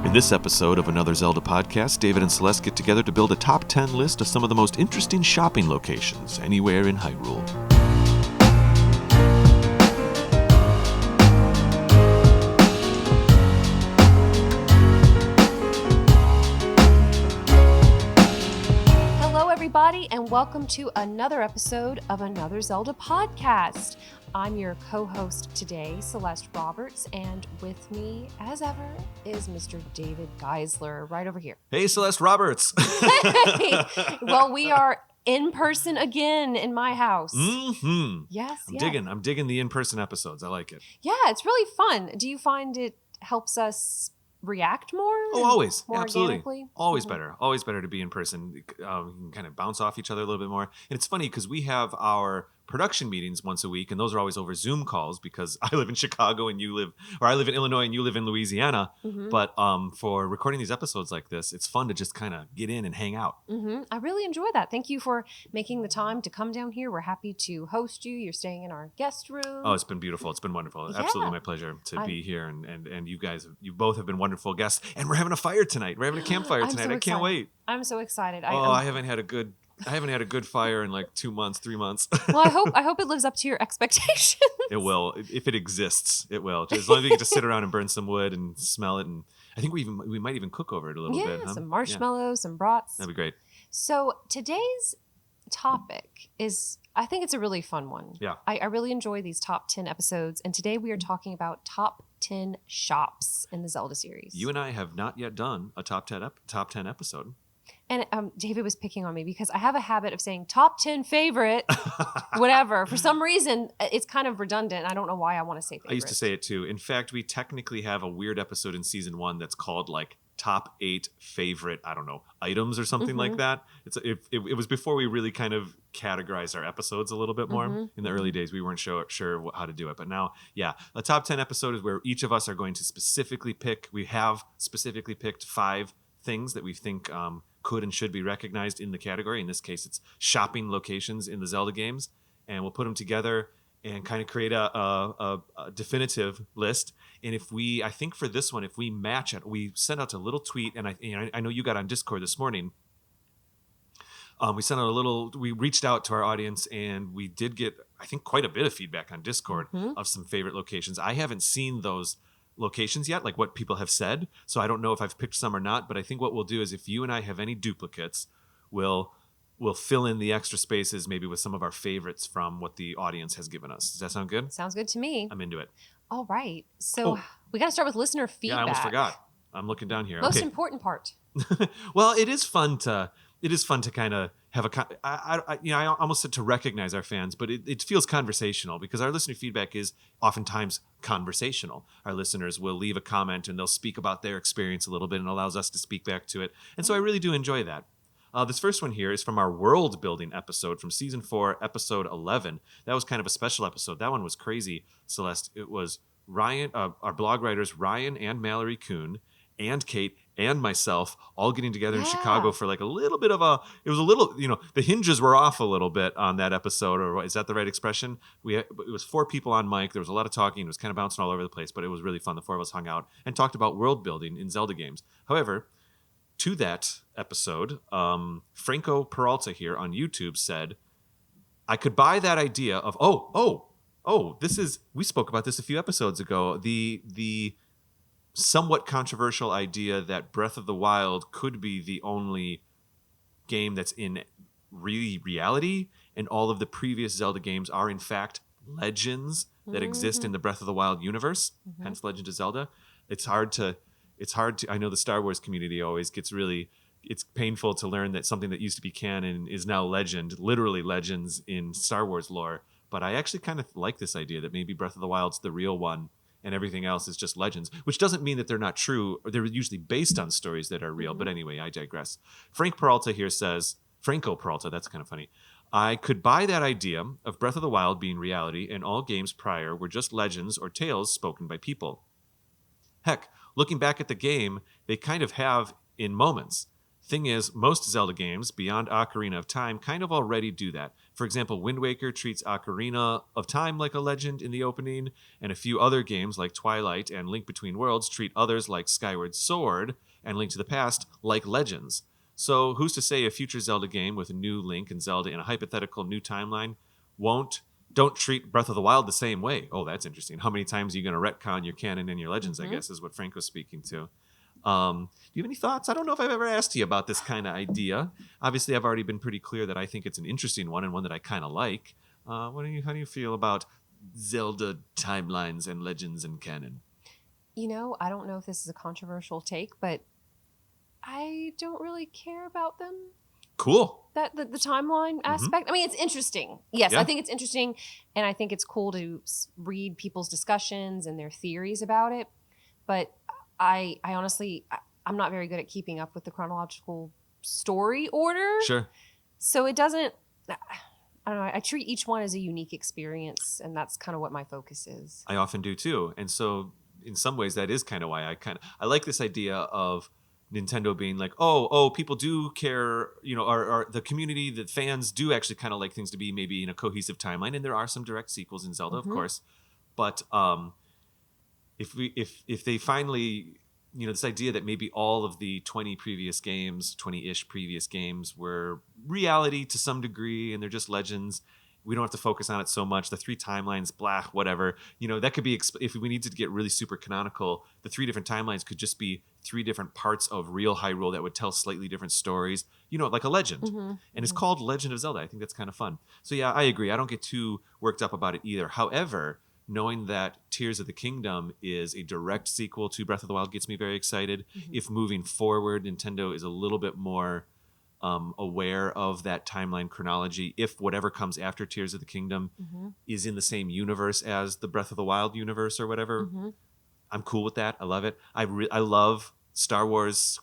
In this episode of Another Zelda podcast, David and Celeste get together to build a top 10 list of some of the most interesting shopping locations anywhere in Hyrule. Hello, everybody, and welcome to another episode of Another Zelda podcast. I'm your co-host today, Celeste Roberts, and with me, as ever, is Mr. David Geisler, right over here. Hey, Celeste Roberts! Hey. Well, we are in person again in my house. Mm-hmm. Yes, I'm digging the in-person episodes. I like it. Yeah, it's really fun. Do you find it helps us react more? Oh, always. More Absolutely. organically? Always better. Always better to be in person. You can kind of bounce off each other a little bit more. And it's funny because we have our production meetings once a week, and those are always over Zoom calls because I live in Chicago and I live in Illinois and you live in Louisiana. Mm-hmm. But for recording these episodes like this, it's fun to just kind of get in and hang out. Mm-hmm. I really enjoy that. Thank you for making the time to come down here. We're happy to host you. You're staying in our guest room. Oh, it's been beautiful. It's been wonderful. Yeah. Absolutely my pleasure to be here. And you guys, you both have been wonderful guests. And we're having a fire tonight. We're having a campfire tonight. So I can't wait. I'm so excited. I haven't had a good fire in like 2 months, 3 months. Well, I hope it lives up to your expectations. It will. If it exists, it will. Just as long as we get to sit around and burn some wood and smell it. And I think we might even cook over it a little bit. Huh? Some marshmallows, some brats. That'd be great. So today's topic is, I think it's a really fun one. Yeah. I really enjoy these top 10 episodes. And today we are talking about top 10 shops in the Zelda series. You and I have not yet done a top 10 episode. And David was picking on me because I have a habit of saying top 10 favorite, whatever. For some reason, it's kind of redundant. I don't know why I want to say favorite. I used to say it too. In fact, we technically have a weird episode in season 1 that's called like top 8 favorite, I don't know, items or something like that. It was before we really kind of categorized our episodes a little bit more. In the early days, we weren't sure how to do it. But now, yeah, a top 10 episode is where each of us are going to we have specifically picked 5 things that we think could and should be recognized in the category. In this case, it's shopping locations in the Zelda games. And we'll put them together and kind of create a definitive list. And I think for this one, if we match it, we sent out a little tweet. And I know you got on Discord this morning. We reached out to our audience and we did get, I think, quite a bit of feedback on Discord of some favorite locations. I haven't seen those locations yet, like what people have said. So I don't know if I've picked some or not, but I think what we'll do is if you and I have any duplicates, we'll fill in the extra spaces maybe with some of our favorites from what the audience has given us. Does that sound good? Sounds good to me. I'm into it. All right. So we got to start with listener feedback. Yeah, I almost forgot. I'm looking down here. Most important part. Well, it is fun to kind of have I almost said to recognize our fans, but it feels conversational because our listener feedback is oftentimes conversational. Our listeners will leave a comment and they'll speak about their experience a little bit and allows us to speak back to it. And so I really do enjoy that. This first one here is from our world building episode from season 4, episode 11. That was kind of a special episode. That one was crazy, Celeste. It was Ryan, our blog writers, Ryan and Mallory Kuhn and Kate and myself all getting together in Chicago for like a little bit of the hinges were off a little bit on that episode, or is that the right expression? It was 4 people on mic. There was a lot of talking. It was kind of bouncing all over the place, but it was really fun. The 4 of us hung out and talked about world building in Zelda games. However, to that episode, Franco Peralta here on YouTube said, I could buy that idea of, we spoke about this a few episodes ago, the somewhat controversial idea that Breath of the Wild could be the only game that's in reality, and all of the previous Zelda games are in fact legends that exist in the Breath of the Wild universe, hence Legend of Zelda. It's hard to, I know the Star Wars community always gets it's painful to learn that something that used to be canon is now literally legends in Star Wars lore. But I actually kind of like this idea that maybe Breath of the Wild's the real one and everything else is just legends, which doesn't mean that they're not true. They're usually based on stories that are real. But anyway, I digress. Franco Peralta, that's kind of funny. I could buy that idea of Breath of the Wild being reality and all games prior were just legends or tales spoken by people. Heck, looking back at the game, they kind of have in moments. Thing is, most Zelda games beyond Ocarina of Time kind of already do that. For example, Wind Waker treats Ocarina of Time like a legend in the opening, and a few other games like Twilight and Link Between Worlds treat others like Skyward Sword and Link to the Past like legends. So who's to say a future Zelda game with a new Link and Zelda in a hypothetical new timeline don't treat Breath of the Wild the same way? Oh, that's interesting. How many times are you going to retcon your canon and your legends, I guess, is what Frank was speaking to. Do you have any thoughts? I don't know if I've ever asked you about this kind of idea. Obviously, I've already been pretty clear that I think it's an interesting one and one that I kind of like. How do you feel about Zelda timelines and legends and canon? I don't know if this is a controversial take, but I don't really care about them. Cool. That the timeline aspect. I mean, it's interesting. Yes, Yeah. I think it's interesting, and I think it's cool to read people's discussions and their theories about it. But I honestly, I'm not very good at keeping up with the chronological story order. Sure. So it doesn't. I don't know. I treat each one as a unique experience, and that's kind of what my focus is. I often do too. And so in some ways that is kind of why I like this idea of Nintendo being like, oh, people do care, or the community, the fans do actually kind of like things to be maybe in a cohesive timeline. And there are some direct sequels in Zelda, of course. But if they finally, this idea that maybe all of the 20-ish previous games were reality to some degree and they're just legends, we don't have to focus on it so much. The 3 timelines, blah, whatever. That could be, if we needed to get really super canonical, the 3 different timelines could just be 3 different parts of real Hyrule that would tell slightly different stories, like a legend. And it's called Legend of Zelda. I think that's kind of fun. So yeah, I agree. I don't get too worked up about it either. However, knowing that Tears of the Kingdom is a direct sequel to Breath of the Wild gets me very excited. If moving forward, Nintendo is a little bit more aware of that timeline chronology, if whatever comes after Tears of the Kingdom is in the same universe as the Breath of the Wild universe or whatever, I'm cool with that. I love it. I love Star Wars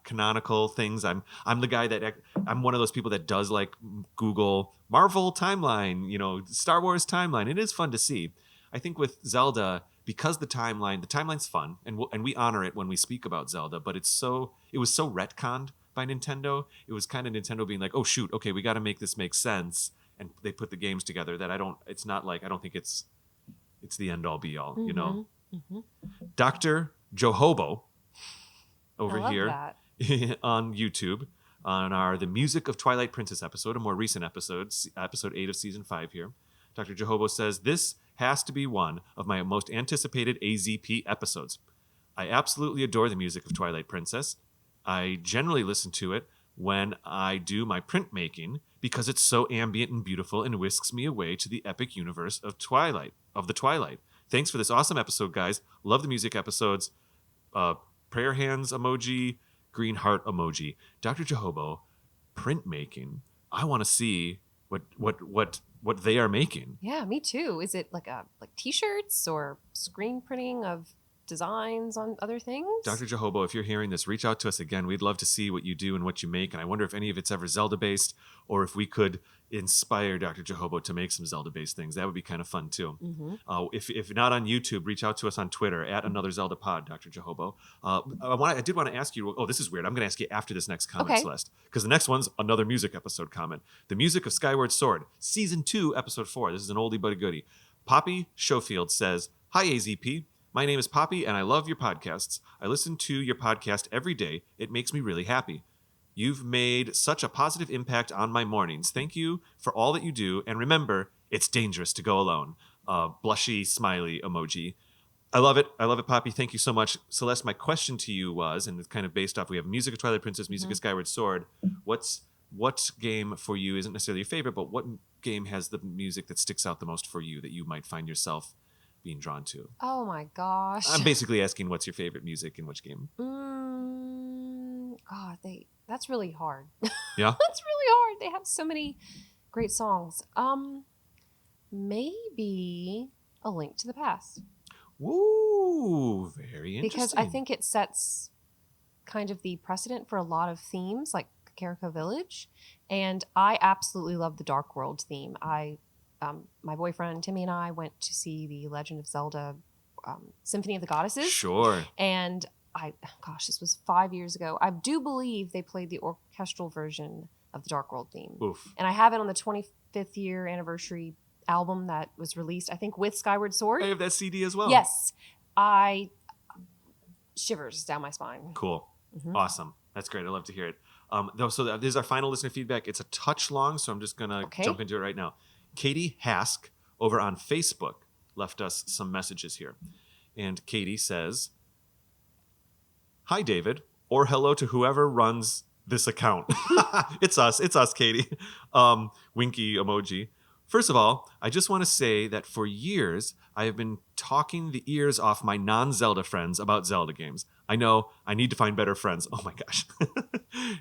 canonical things. I'm the guy I'm one of those people that does like Google Marvel timeline, Star Wars timeline. It is fun to see. I think with Zelda, because the timeline's fun, and we honor it when we speak about Zelda, but it was so retconned by Nintendo. It was kind of Nintendo being like, oh shoot, okay, we got to make this make sense, and they put the games together that I don't think it's the end all be all, Dr. Johobo over here on YouTube on the Music of Twilight Princess episode, a more recent episode 8 of season 5 here. Dr. Johobo says, this has to be one of my most anticipated AZP episodes. I absolutely adore the music of Twilight Princess. I generally listen to it when I do my printmaking because it's so ambient and beautiful and whisks me away to the epic universe of the Twilight. Thanks for this awesome episode, guys. Love the music episodes. Prayer hands emoji, green heart emoji. Dr. Johobo, printmaking. I want to see what they are making. Yeah, me too. Is it like t-shirts or screen printing of designs on other things? Dr. Johobo, if you're hearing this, reach out to us again. We'd love to see what you do and what you make. And I wonder if any of it's ever Zelda-based or if we could inspire Dr. Johobo to make some Zelda-based things. That would be kind of fun, too. If not on YouTube, reach out to us on Twitter at Another Zelda Pod, Dr. Johobo. I did want to ask you, this is weird. I'm going to ask you after this next comment, Celeste, because the next one's another music episode comment. The music of Skyward Sword, Season 2, Episode 4. This is an oldie but a goodie. Poppy Schofield says, hi, AZP. My name is Poppy, and I love your podcasts. I listen to your podcast every day. It makes me really happy. You've made such a positive impact on my mornings. Thank you for all that you do. And remember, it's dangerous to go alone. Blushy, smiley emoji. I love it. I love it, Poppy. Thank you so much. Celeste, my question to you was, and it's kind of based off, we have Music of Twilight Princess, Music of Skyward Sword. What game for you isn't necessarily your favorite, but what game has the music that sticks out the most for you that you might find yourself being drawn to? Oh my gosh. I'm basically asking what's your favorite music in which game? God, that's really hard. Yeah? That's really hard. They have so many great songs. Maybe A Link to the Past. Woo, very interesting. Because I think it sets kind of the precedent for a lot of themes like Kakariko Village. And I absolutely love the Dark World theme. My boyfriend Timmy and I went to see the Legend of Zelda Symphony of the Goddesses. Sure. And this was 5 years ago. I do believe they played the orchestral version of the Dark World theme. Oof. And I have it on the 25th year anniversary album that was released, I think, with Skyward Sword. I have that CD as well. Yes. Shivers down my spine. Cool. Mm-hmm. Awesome. That's great. I love to hear it. So this is our final listener feedback. It's a touch long, so I'm just going to jump into it right now. Katie Hask over on Facebook left us some messages here. And Katie says, "Hi, David," or hello to whoever runs this account. It's us, Katie. Winky emoji. "First of all, I just want to say that for years, I have been talking the ears off my non-Zelda friends about Zelda games. I know I need to find better friends." Oh my gosh.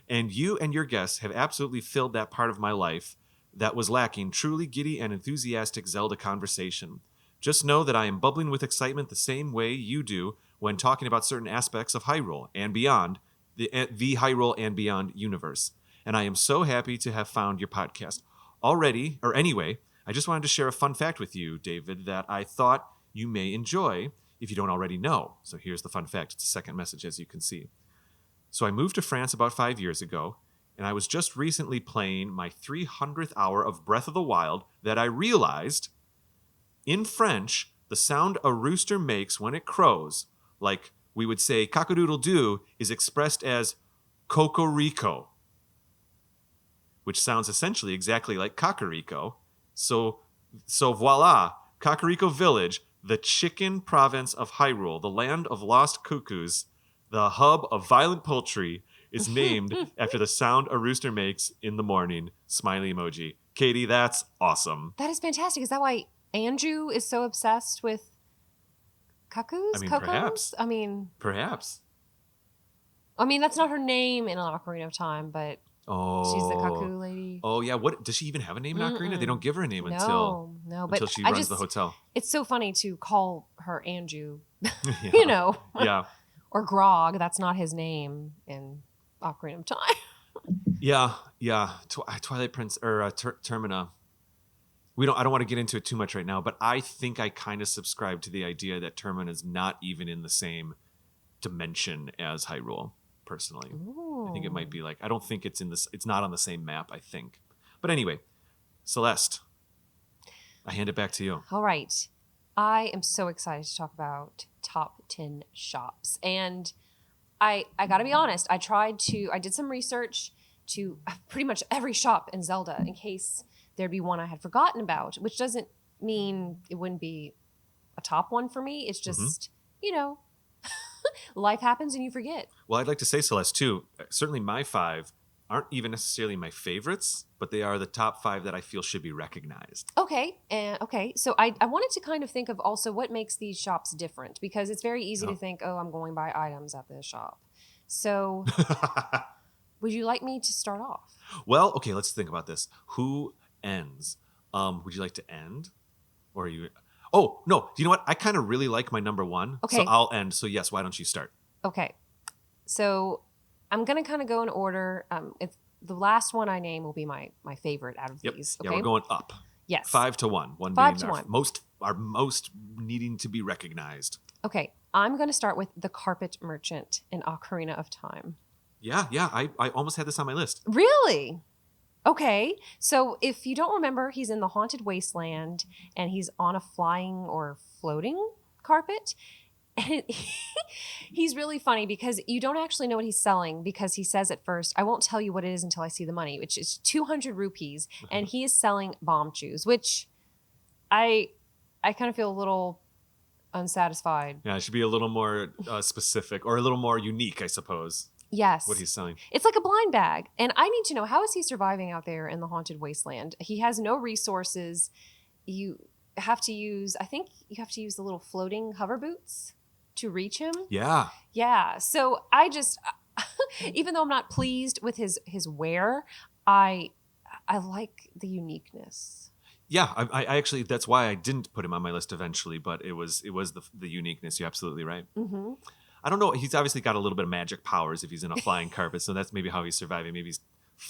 "And you and your guests have absolutely filled that part of my life that was lacking truly giddy and enthusiastic Zelda conversation. Just know that I am bubbling with excitement the same way you do when talking about certain aspects of Hyrule and beyond, the Hyrule and Beyond universe. And I am so happy to have found your podcast. Anyway, I just wanted to share a fun fact with you, David, that I thought you may enjoy if you don't already know." So here's the fun fact. It's the second message, as you can see. "So I moved to France about 5 years ago, and I was just recently playing my 300th hour of Breath of the Wild that I realized, in French, the sound a rooster makes when it crows, like we would say cock-a-doodle-doo, is expressed as cocorico, which sounds essentially exactly like Kakariko. So voila, Kakariko Village, the chicken province of Hyrule, the land of lost cuckoos, the hub of violent poultry, is named after the sound a rooster makes in the morning." Smiley emoji. Katie, that's awesome. That is fantastic. Is that why Andrew is so obsessed with cuckoos? I mean, Cocos? perhaps. Perhaps. That's not her name in Ocarina of Time, but she's the cuckoo lady. Oh, yeah. What does she even have a name in Ocarina? They don't give her a name until she but runs the hotel. It's so funny to call her Andrew, Yeah. Yeah. or Grog. That's not his name in Ocarina of Time. Yeah. Twilight Prince or Termina. I don't want to get into it too much right now, but I think I kind of subscribe to the idea that Termina is not even in the same dimension as Hyrule. Personally, Ooh. I think it might be like, I don't think it's not on the same map, I think. But anyway, Celeste, I hand it back to you. All right. I am so excited to talk about top 10 shops. And I got to be honest, I did some research to pretty much every shop in Zelda in case there'd be one I had forgotten about, which doesn't mean it wouldn't be a top one for me. It's just, life happens and you forget. Well, I'd like to say, Celeste, too, certainly my 5 aren't even necessarily my favorites, but they are the top 5 that I feel should be recognized. Okay. So I wanted to kind of think of also what makes these shops different, because it's very easy to think, oh, I'm going to buy items at this shop. So would you like me to start off? Well, okay, let's think about this. Who ends? Would you like to end? Or are you... Oh, no. You know what? I kind of really like my number 1. Okay. So I'll end. So yes, why don't you start? Okay. So I'm going to kind of go in order. If the last one I name will be my favorite out of these. Okay? Yeah, we're going up. Yes. 5 to 1. 1 5 being to 1. Our most needing to be recognized. Okay. I'm going to start with the Carpet Merchant in Ocarina of Time. Yeah. I almost had this on my list. Really? Okay. So if you don't remember, he's in the Haunted Wasteland and he's on a flying or floating carpet. And he's really funny because you don't actually know what he's selling, because he says at first, I won't tell you what it is until I see the money, which is 200 rupees. And he is selling bomb chews, which I kind of feel a little unsatisfied. Yeah, it should be a little more specific or a little more unique, I suppose. Yes. What he's selling. It's like a blind bag. And I need to know, how is he surviving out there in the Haunted Wasteland? He has no resources. You have to use the little floating hover boots to reach him. Yeah. Yeah. So I just, even though I'm not pleased with his wear, I like the uniqueness. Yeah, I actually, that's why I didn't put him on my list eventually, but it was the uniqueness. You're absolutely right. Mm-hmm. I don't know. He's obviously got a little bit of magic powers if he's in a flying carpet, so that's maybe how he's surviving. Maybe he's,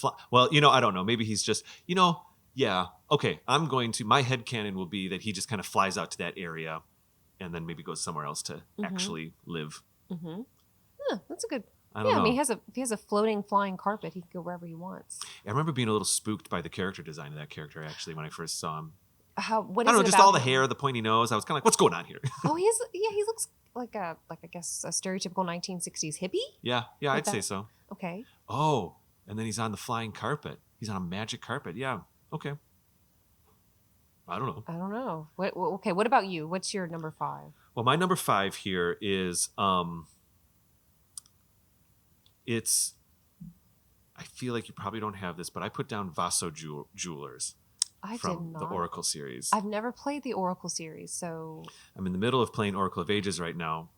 I don't know. Maybe he's just, yeah. Okay, my headcanon will be that he just kind of flies out to that area and then maybe goes somewhere else to actually live. Mm-hmm. Huh, that's a good. I don't Yeah, I know. mean, if he has a floating, flying carpet, he can go wherever he wants. I remember being a little spooked by the character design of that character, actually, when I first saw him. What I is don't know, it just about all the him? hair, the pointy nose. I was kind of like, what's going on here? Oh, he looks like I guess a stereotypical 1960s hippie. Yeah, Like I'd say that? so. Okay. Oh, and then he's on the flying carpet. He's on a magic carpet. Yeah, okay. I don't know. I don't know. Okay, what about you? What's your number 5? Well, my number 5 here is it's. I feel like you probably don't have this, but I put down Vaso Jewelers I did from the not. Oracle series. I've never played the Oracle series, so I'm in the middle of playing Oracle of Ages right now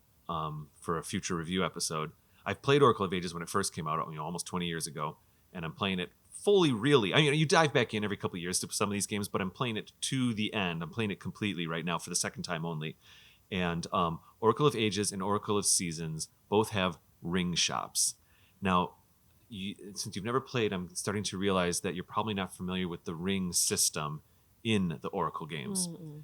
for a future review episode. I've played Oracle of Ages when it first came out, almost 20 years ago, and I'm playing it fully, really. I mean, you dive back in every couple of years to some of these games, but I'm playing it to the end. I'm playing it completely right now for the second time only. And Oracle of Ages and Oracle of Seasons both have ring shops. Now, since you've never played, I'm starting to realize that you're probably not familiar with the ring system in the Oracle games. Mm-mm.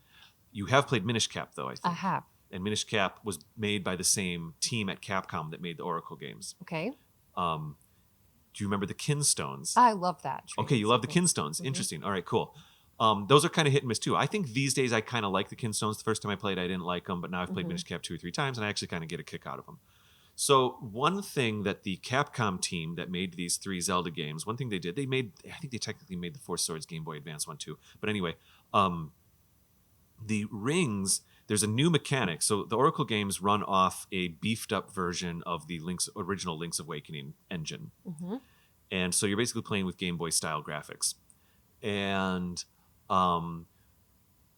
You have played Minish Cap, though, I think. I have. And Minish Cap was made by the same team at Capcom that made the Oracle games. Okay. Do you remember the Kinstones? I love that. Okay, you love the Kinstones. Mm-hmm. Interesting. All right, cool. Those are kind of hit and miss too. I think these days I kind of like the Kinstones. The first time I played, I didn't like them, but now I've played Minish Cap 2 or 3 times, and I actually kind of get a kick out of them. So one thing that the Capcom team that made these 3 Zelda games, one thing they did, I think they technically made the Four Swords Game Boy Advance one too. But anyway, the rings, there's a new mechanic. So the Oracle games run off a beefed up version of the original Link's Awakening engine. Mm-hmm. And so you're basically playing with Game Boy style graphics. And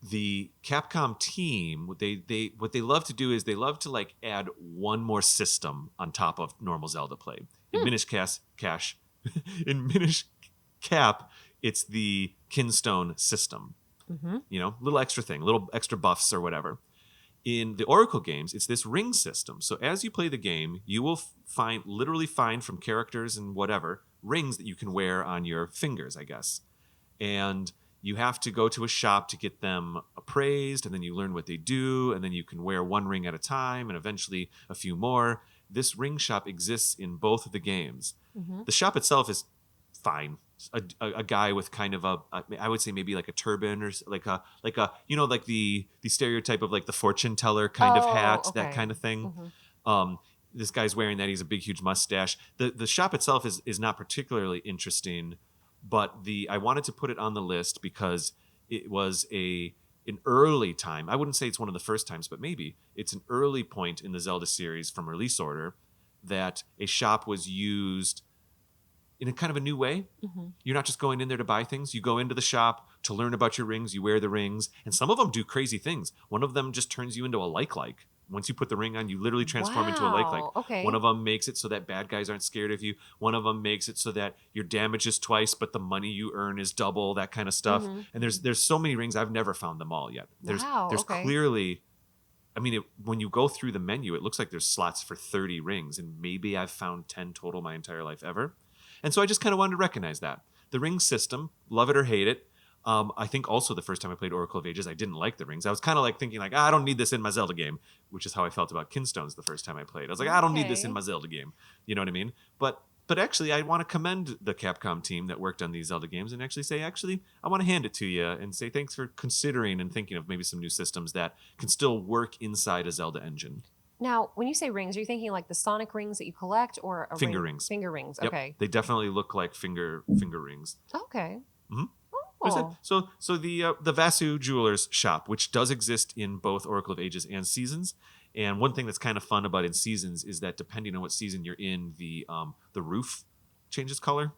the Capcom team, what they love to do is they love to like add one more system on top of normal Zelda play. In Minish in Minish Cap, it's the Kinstone system. Mm-hmm. Little extra thing, little extra buffs or whatever. In the Oracle games, it's this ring system. So as you play the game, you will literally find from characters and whatever rings that you can wear on your fingers, I guess. And you have to go to a shop to get them appraised, and then you learn what they do, and then you can wear one ring at a time, and eventually a few more. This ring shop exists in both of the games. Mm-hmm. The shop itself is fine. A guy with kind of I would say maybe like a turban or like the stereotype of like the fortune teller kind of hat, okay. that kind of thing. Mm-hmm. This guy's wearing that. He's a big, huge mustache. The shop itself is not particularly interesting, but I wanted to put it on the list because it was an early time. I wouldn't say it's one of the first times, but maybe it's an early point in the Zelda series from release order that a shop was used in a kind of a new way. Mm-hmm. You're not just going in there to buy things. You go into the shop to learn about your rings. You wear the rings. And some of them do crazy things. One of them just turns you into a like. Once you put the ring on, you literally transform into a like. Okay. One of them makes it so that bad guys aren't scared of you. One of them makes it so that your damage is twice, but the money you earn is double, that kind of stuff. Mm-hmm. And there's so many rings. I've never found them all yet. There's okay. clearly... I mean, when you go through the menu, it looks like there's slots for 30 rings, and maybe I've found 10 total my entire life ever. And so I just kind of wanted to recognize that. The ring system, love it or hate it. I think also the first time I played Oracle of Ages, I didn't like the rings. I was kind of like thinking like, I don't need this in my Zelda game, which is how I felt about Kinstones the first time I played. I was like, I don't need this in my Zelda game. You know what I mean? But actually, I want to commend the Capcom team that worked on these Zelda games and actually say, I want to hand it to you and say thanks for considering and thinking of maybe some new systems that can still work inside a Zelda engine. Now, when you say rings, are you thinking like the Sonic rings that you collect or Finger rings? Finger rings, Yep. okay. They definitely look like finger rings. Okay. Mm-hmm. Oh. So the Vasu Jewelers shop, which does exist in both Oracle of Ages and Seasons, and one thing that's kind of fun about in Seasons is that depending on what season you're in, the roof changes color.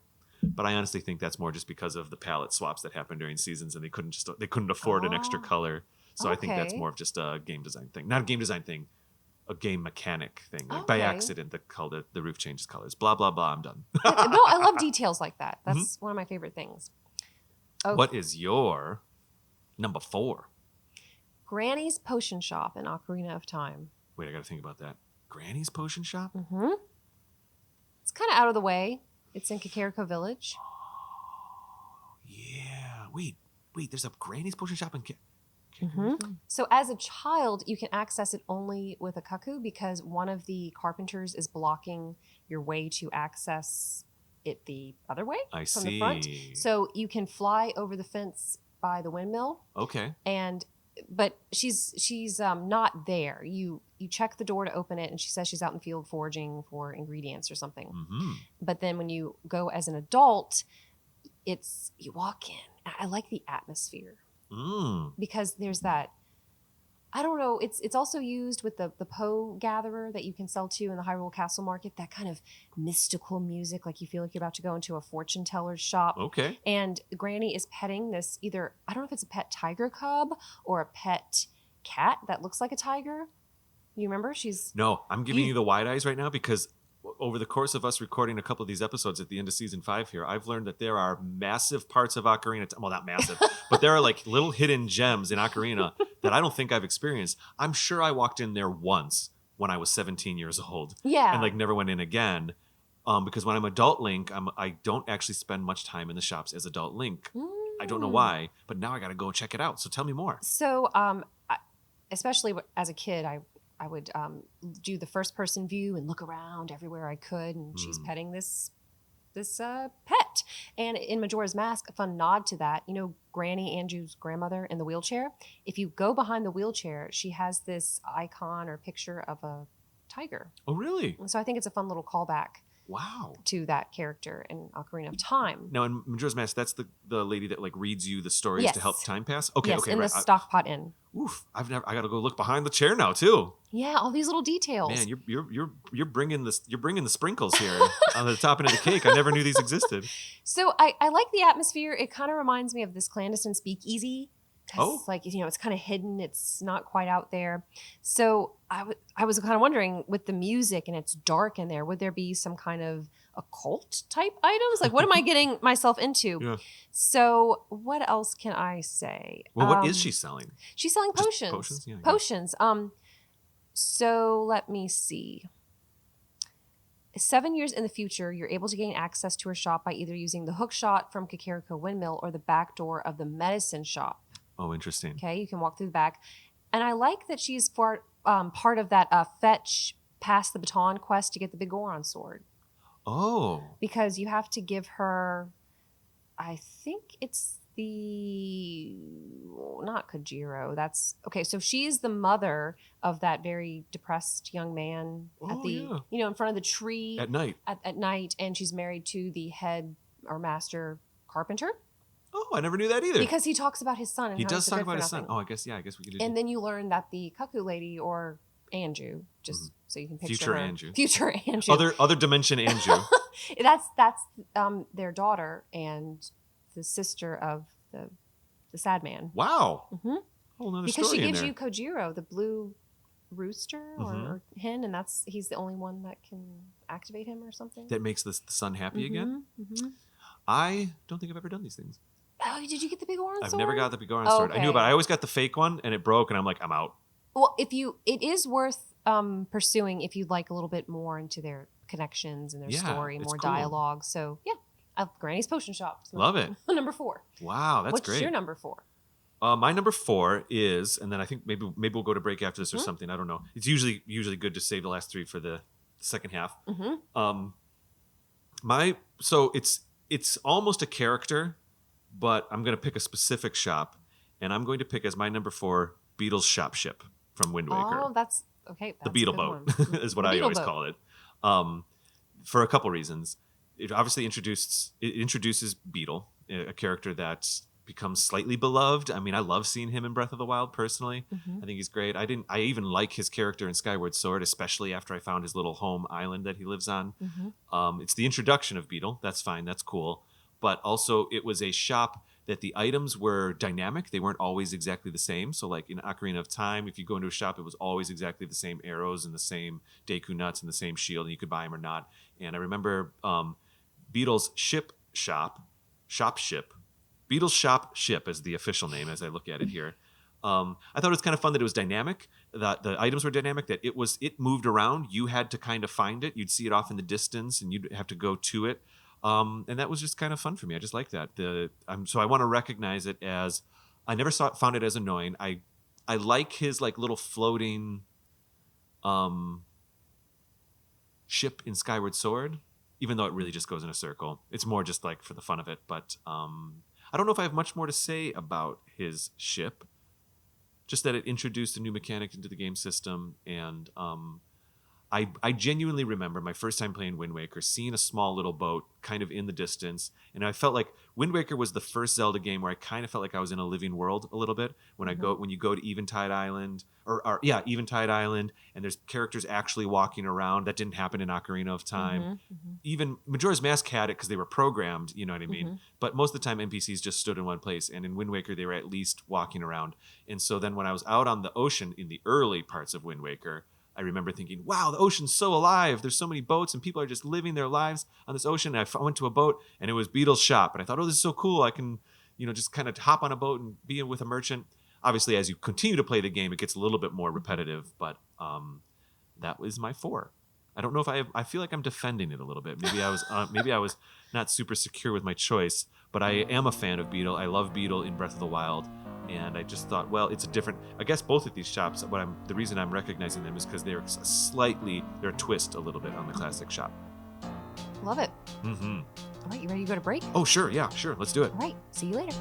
But I honestly think that's more just because of the palette swaps that happen during Seasons, and they couldn't afford an extra color. So I think that's more of just a game design thing, not a game design thing. A game mechanic thing. Like by accident, the roof changes colors. Blah, blah, blah. I'm done. No, I love details like that. That's one of my favorite things. Okay. What is your number 4? Granny's Potion Shop in Ocarina of Time. Wait, I got to think about that. Granny's Potion Shop? Mm-hmm. It's kind of out of the way. It's in Kakariko Village. Oh, yeah. Wait. There's a Granny's Potion Shop in So as a child, you can access it only with a cuckoo because one of the carpenters is blocking your way to access it the other way I from the front. see. So you can fly over the fence by the windmill, Okay. but she's not there. You check the door to open it, and she says she's out in the field foraging for ingredients or something. Mm-hmm. But then when you go as an adult, you walk in. I like the atmosphere because there's that. I don't know. It's also used with the Poe gatherer that you can sell to in the Hyrule Castle Market. That kind of mystical music, like you feel like you're about to go into a fortune teller's shop. Okay. And Granny is petting this either, I don't know if it's a pet tiger cub or a pet cat that looks like a tiger. You remember? No, I'm giving you the wide eyes right now because over the course of us recording a couple of these episodes at the end of season 5 here, I've learned that there are massive parts of Ocarina. Well, not massive, but there are like little hidden gems in Ocarina that I don't think I've experienced. I'm sure I walked in there once when I was 17 years old. Yeah. And like never went in again. Because when I'm adult Link, I don't actually spend much time in the shops as adult Link. I don't know why, but now I got to go check it out. So tell me more. So, especially as a kid, I would do the first person view and look around everywhere I could, and she's petting this pet. And in Majora's Mask, a fun nod to that, you know, Granny Andrew's grandmother in the wheelchair. If you go behind the wheelchair, she has this icon or picture of a tiger. Oh, really? And so I think it's a fun little callback. Wow. To that character in Ocarina of Time. Now in Majora's Mask, that's the lady that like reads you the stories to help time pass. Okay, yes, okay, in right. the Stockpot Inn. Oof! I got to go look behind the chair now too. Yeah, all these little details. Man, you're bringing the sprinkles here on the topping of the cake. I never knew these existed. So I like the atmosphere. It kind of reminds me of this clandestine speakeasy. Oh, like, you know, it's kind of hidden. It's not quite out there. So I was kind of wondering with the music and it's dark in there, would there be some kind of occult type items? Like, what am I getting myself into? Yeah. So what else can I say? Well, what is she selling? She's selling Just potions. potions? Yeah, Potions. So let me see. 7 years in the future, you're able to gain access to her shop by either using the hook shot from Kakariko Windmill or the back door of the medicine shop. Oh, interesting. Okay, you can walk through the back. And I like that she's part of that fetch pass the baton quest to get the big Goron sword. Oh. Because you have to give her, I think it's not Kojiro. That's, okay, so she's the mother of that very depressed young man in front of the tree. At night. At night, and she's married to the head or master carpenter. Oh, I never knew that either. Because he talks about his son. And he how does he's talk good about for his son. nothing. Oh, I guess we could do. And then you learn that the cuckoo lady, or Anju, just so you can picture Future her. Anju. Future Anju. Other dimension Anju. that's their daughter and the sister of the sad man. Wow. Mm-hmm. Whole another because story she in gives there. you Kojiro, the blue rooster or hen, and he's the only one that can activate him or something. That makes the sun happy again. Mm-hmm. I don't think I've ever done these things. Oh, did you get the big Goron sword? I've never got the big Goron sword. I knew about it. I always got the fake one, and it broke, and I'm like, I'm out. Well, it is worth pursuing if you'd like a little bit more into their connections and their story, more cool. dialogue. So yeah, Granny's Potion Shop. Love it. Number 4. Wow, that's What's great. What's your number 4? My number 4 is, and then I think maybe we'll go to break after this or something. I don't know. It's usually good to save the last 3 for the second half. So it's almost a character, but I'm going to pick a specific shop, and I'm going to pick as my number 4 Beetle's Shop Ship from Wind Waker. Oh, that's okay. That's the Beetle Boat is what I always call it. For a couple reasons. It obviously introduces Beetle, a character that becomes slightly beloved. I mean, I love seeing him in Breath of the Wild personally. I think he's great. I even like his character in Skyward Sword, especially after I found his little home island that he lives on. It's the introduction of Beetle. That's fine. That's cool. But also it was a shop that the items were dynamic. They weren't always exactly the same. So like in Ocarina of Time, if you go into a shop, it was always exactly the same arrows and the same Deku nuts and the same shield, and you could buy them or not. And I remember Beetle's Shop Ship. Beetle's Shop Ship is the official name as I look at it here. I thought it was kind of fun that it was dynamic, that the items were dynamic, that it moved around. You had to kind of find it. You'd see it off in the distance and you'd have to go to it. And that was just kind of fun for me. I just like that. So I want to recognize it as, I never found it as annoying. I I like his like little floating ship in Skyward Sword, even though it really just goes in a circle. It's more just like for the fun of it. But I don't know if I have much more to say about his ship. Just that it introduced a new mechanic into the game system, and I genuinely remember my first time playing Wind Waker, seeing a small little boat kind of in the distance, and I felt like Wind Waker was the first Zelda game where I kind of felt like I was in a living world a little bit. When you go to Eventide Island, Eventide Island, and there's characters actually walking around. That didn't happen in Ocarina of Time. Even Majora's Mask had it because they were programmed, you know what I mean? But most of the time NPCs just stood in one place, and in Wind Waker they were at least walking around. And so then when I was out on the ocean in the early parts of Wind Waker, I remember thinking, wow, the ocean's so alive. There's so many boats and people are just living their lives on this ocean. And I went to a boat and it was Beetle's shop. And I thought, oh, this is so cool. I can, just kind of hop on a boat and be with a merchant. Obviously, as you continue to play the game, it gets a little bit more repetitive. But that was my 4. I don't know if I feel like I'm defending it a little bit. Maybe I was not super secure with my choice. But I am a fan of Beetle. I love Beetle in Breath of the Wild. And I just thought, well, it's a different. I guess both of these shops. The reason I'm recognizing them is because they're a twist a little bit on the classic shop. Love it. All right, you ready to go to break? Oh, sure, yeah, sure. Let's do it. All right, see you later.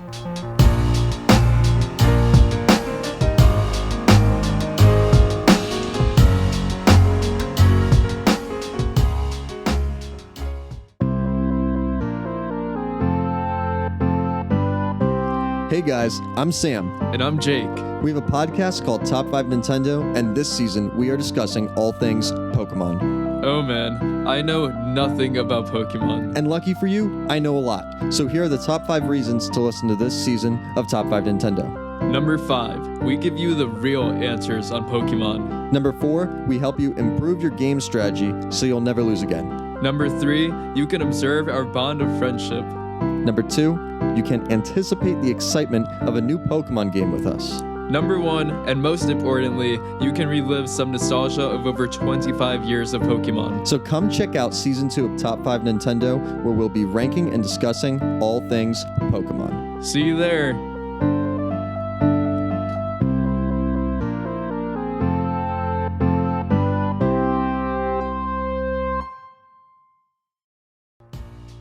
Hey guys, I'm Sam. And I'm Jake. We have a podcast called Top 5 Nintendo, and this season we are discussing all things Pokemon. Oh man, I know nothing about Pokemon. And lucky for you, I know a lot. So here are the top 5 reasons to listen to this season of Top 5 Nintendo. Number 5, we give you the real answers on Pokemon. Number 4, we help you improve your game strategy so you'll never lose again. Number 3, you can observe our bond of friendship. Number 2, you can anticipate the excitement of a new Pokemon game with us. Number 1, and most importantly, you can relive some nostalgia of over 25 years of Pokemon. So come check out Season 2 of Top 5 Nintendo, where we'll be ranking and discussing all things Pokemon. See you there.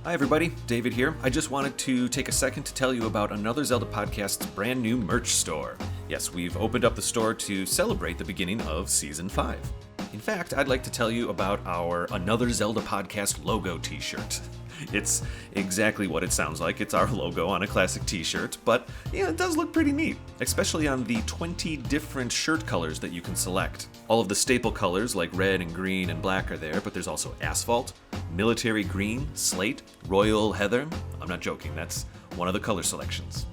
Hi everybody, David here. I just wanted to take a second to tell you about Another Zelda Podcast's brand new merch store. Yes, we've opened up the store to celebrate the beginning of Season 5. In fact, I'd like to tell you about our Another Zelda Podcast logo t-shirt. It's exactly what it sounds like. It's our logo on a classic t-shirt, but yeah, it does look pretty neat, especially on the 20 different shirt colors that you can select. All of the staple colors like red and green and black are there, but there's also asphalt, military green, slate, royal heather. I'm not joking, that's one of the color selections.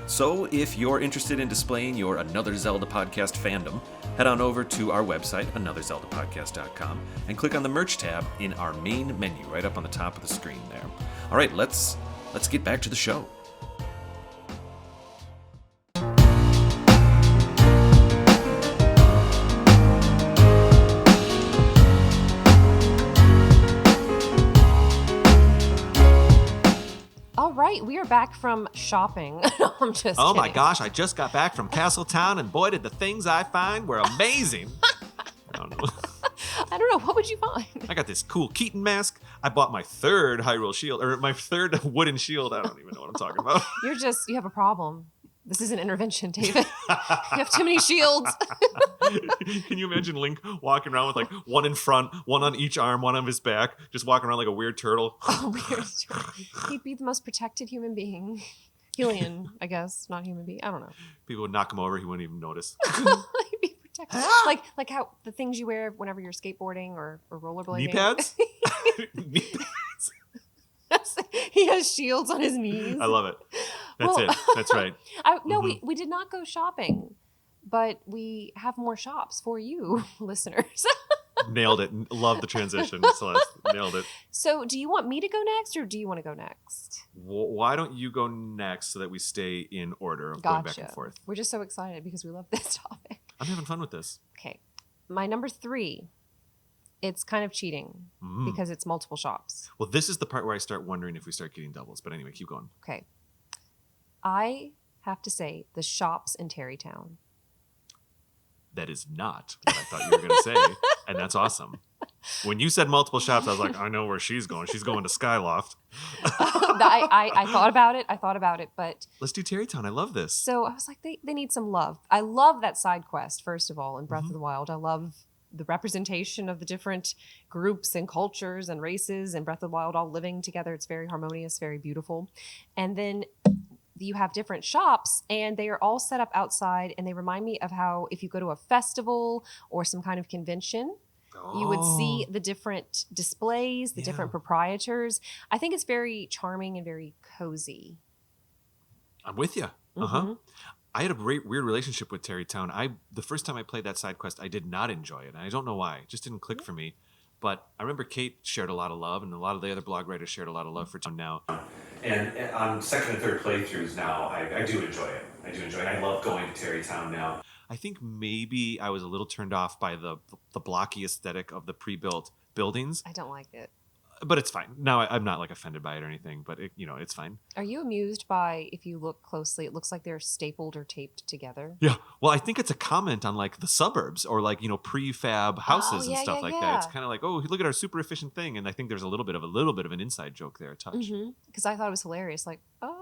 So if you're interested in displaying your Another Zelda Podcast fandom, head on over to our website, anotherzeldapodcast.com, and click on the merch tab in our main menu right up on the top of the screen there. All right, let's get back to the show. All right, we are back from shopping. I'm just Oh my kidding. gosh, I just got back from Castletown, and boy, did the things I find were amazing. I don't know. I don't know. What would you find? I got this cool Keaton mask. I bought my third Hyrule shield, or my third wooden shield. I don't even know what I'm talking about. You have a problem. This is an intervention, David. You have too many shields. Can you imagine Link walking around with like one in front, one on each arm, one on his back, just walking around like a weird turtle? Oh, weird. He'd be the most protected human being. Hylian, I guess, not human being. I don't know. People would knock him over, he wouldn't even notice. He'd be protected. like how the things you wear whenever you're skateboarding or rollerblading. Knee pads? Knee pads? He has shields on his knees. I love it. That's it. That's right. We did not go shopping, but we have more shops for you, listeners. Nailed it. Love the transition, Celeste. Nailed it. So do you want me to go next or do you want to go next? Why don't you go next so that we stay in order of going back and forth? We're just so excited because we love this topic. I'm having fun with this. Okay. My number 3, it's kind of cheating because it's multiple shops. Well, this is the part where I start wondering if we start getting doubles. But anyway, keep going. Okay. I have to say the shops in Terrytown That is not what I thought you were going to say, and that's awesome. When you said multiple shops, I was like, I know where she's going. She's going to Skyloft. I thought about it, but Let's do Terrytown. I love this. so I was like, they need some love. I love that side quest, first of all, in Breath Mhm. of the Wild. I love the representation of the different groups and cultures and races in Breath of the Wild all living together. It's very harmonious, very beautiful. And then you have different shops and they are all set up outside, and they remind me of how if you go to a festival or some kind of convention, you would see the different displays, the different Yeah. proprietors. I think it's very charming and very cozy. I'm with you. Mhm. I had a great weird relationship with Terrytown. The first time I played that side quest, I did not enjoy it, and I don't know why. It just didn't click for me. But I remember Kate shared a lot of love, and a lot of the other blog writers shared a lot of love for Town now. And on second and third playthroughs now, I do enjoy it. I do enjoy it. I love going to Terrytown now. I think maybe I was a little turned off by the blocky aesthetic of the pre-built buildings, I don't like it. but it's fine. Now I'm not like offended by it or anything, but it's fine. Are you amused by, if you look closely, it looks like they're stapled or taped together? Yeah. Well, I think it's a comment on like the suburbs or like, prefab houses and yeah, stuff yeah, like yeah. that. It's kind of like, oh, look at our super efficient thing. And I think there's a little bit of an inside joke there, a touch. Because I thought it was hilarious. Like, oh.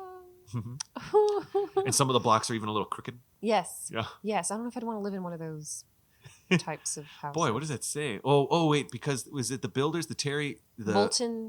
And some of the blocks are even a little crooked. Yes. Yeah. Yes. I don't know if I'd want to live in one of those types of houses. Boy, what does that say? Oh, wait, because was it the builders, the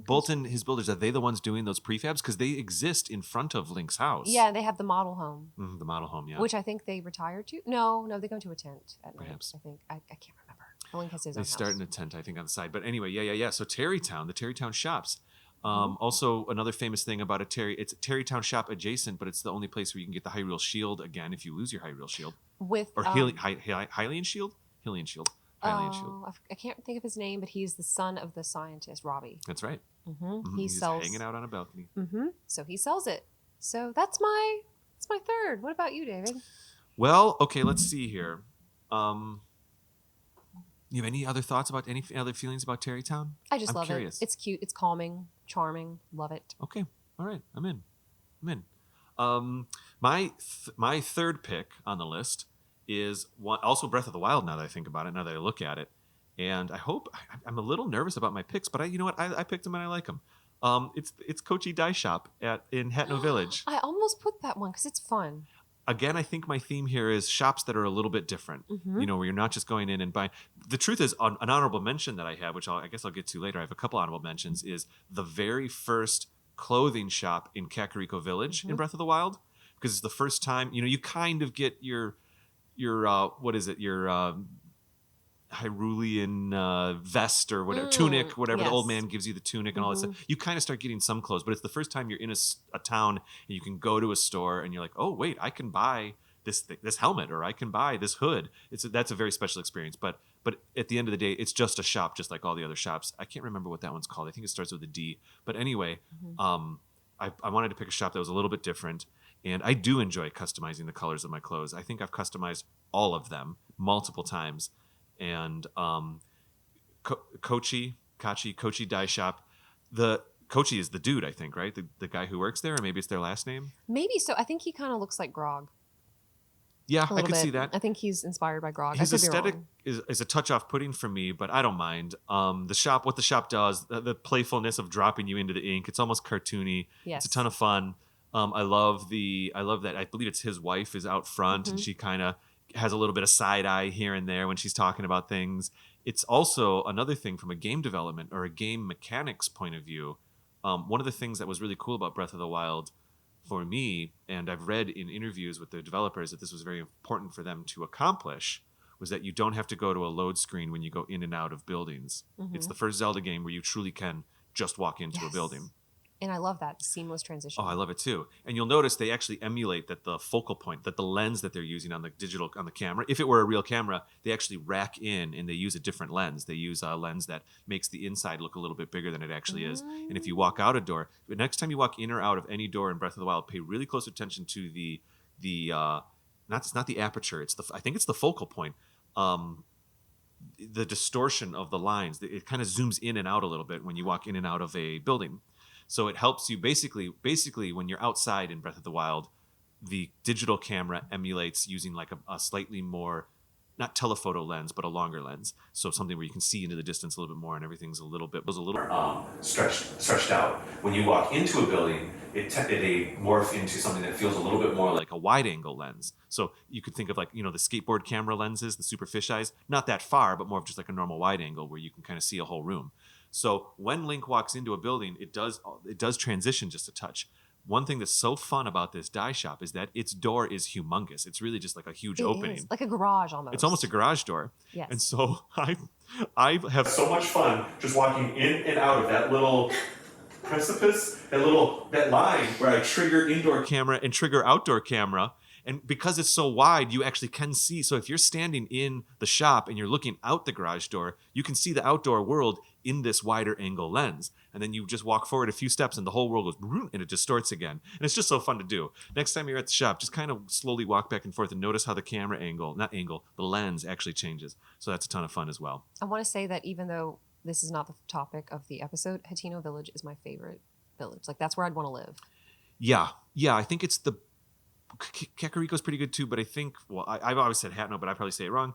Bolton, his builders, are they the ones doing those prefabs? Because they exist in front of Link's house. Yeah, they have the model home. The model home, yeah. Which I think they retired to. No, they go to a tent at night. Perhaps. I think. I can't remember. Link has his They own start house. in a tent, I think, on the side. But anyway, yeah. So Terrytown, the Terrytown shops. Also, another famous thing about it's a Terrytown shop adjacent, but it's the only place where you can get the Hyrule Shield again if you lose your Hyrule Shield. With Or Hylian Shield? Hylian Shield. Hylian Shield. I can't think of his name, but he's the son of the scientist, Robbie. That's right. He He's sells. hanging out on a balcony. So he sells it. So that's my third. What about you, David? Well, okay, let's see here. You have any other thoughts about any other feelings about Terrytown? I just I'm love curious. it. It's cute. It's calming, charming. Love it. Okay, all right, I'm in. My third pick on the list is also Breath of the Wild. Now that I think about it, now that I look at it, and I'm a little nervous about my picks, but you know what? I picked them and I like them. It's Kochi Dye Shop in Hatno Village. I almost put that one because it's fun. Again, I think my theme here is shops that are a little bit different. Where you're not just going in and buying. The truth is, an honorable mention that I have, which I guess I'll get to later. I have a couple honorable mentions. Is the very first clothing shop in Kakariko Village in Breath of the Wild, because it's the first time. You kind of get your what is it? Your Hyrulean vest or whatever, tunic, whatever. The old man gives you the tunic and all that stuff. You kind of start getting some clothes, but it's the first time you're in a town and you can go to a store and you're like, oh wait, I can buy this helmet, or I can buy this hood. That's a very special experience. But at the end of the day, it's just a shop, just like all the other shops. I can't remember what that one's called. I think it starts with a D. But anyway, I wanted to pick a shop that was a little bit different. And I do enjoy customizing the colors of my clothes. I think I've customized all of them multiple times. And Kochi Dye Shop. The Kochi is the dude, I think, right? The guy who works there, or maybe it's their last name. Maybe so. I think he kind of looks like Grog. Yeah, I could could see that. I think he's inspired by Grog. His I could be aesthetic wrong. is a touch off-putting for me, but I don't mind. What the shop does, the playfulness of dropping you into the ink. It's almost cartoony. Yes. It's a ton of fun. I love that. I believe it's his wife is out front, and she kind of has a little bit of side eye here and there when she's talking about things. It's also another thing from a game development or a game mechanics point of view. One of the things that was really cool about Breath of the Wild for me, and I've read in interviews with the developers that this was very important for them to accomplish, was that you don't have to go to a load screen when you go in and out of buildings. It's the first Zelda game where you truly can just walk into a building. And I love that seamless transition. Oh, I love it too. And you'll notice they actually emulate that the focal point, that the lens that they're using on the camera, if it were a real camera, they actually rack in and they use a different lens. They use a lens that makes the inside look a little bit bigger than it actually is. And if you walk out a door, the next time you walk in or out of any door in Breath of the Wild, pay really close attention to not the aperture. I think it's the focal point. The distortion of the lines. It kind of zooms in and out a little bit when you walk in and out of a building. So it helps you basically when you're outside in Breath of the Wild, the digital camera emulates using like a slightly more not telephoto lens, but a longer lens. So something where you can see into the distance a little bit more, and everything's a little stretched out. When you walk into a building, they morph into something that feels a little bit more like a wide angle lens. So you could think of like, the skateboard camera lenses, the super fisheyes, not that far, but more of just like a normal wide angle where you can kind of see a whole room. So when Link walks into a building, it does transition just a touch. One thing that's so fun about this dye shop is that its door is humongous. It's really just like a huge opening. Is. Like a garage almost. It's almost a garage door. Yes. And so I have so much fun just walking in and out of that little precipice, that line where I trigger indoor camera and trigger outdoor camera. And because it's so wide, you actually can see. So if you're standing in the shop and you're looking out the garage door, you can see the outdoor world in this wider angle lens. And then you just walk forward a few steps and the whole world goes and it distorts again. And it's just so fun to do. Next time you're at the shop, just kind of slowly walk back and forth and notice how the the lens actually changes. So that's a ton of fun as well. I want to say that even though this is not the topic of the episode, Hateno Village is my favorite village. Like that's where I'd want to live. Yeah. I think it's Kakariko's pretty good too, but I think, I've always said Hateno, but I probably say it wrong.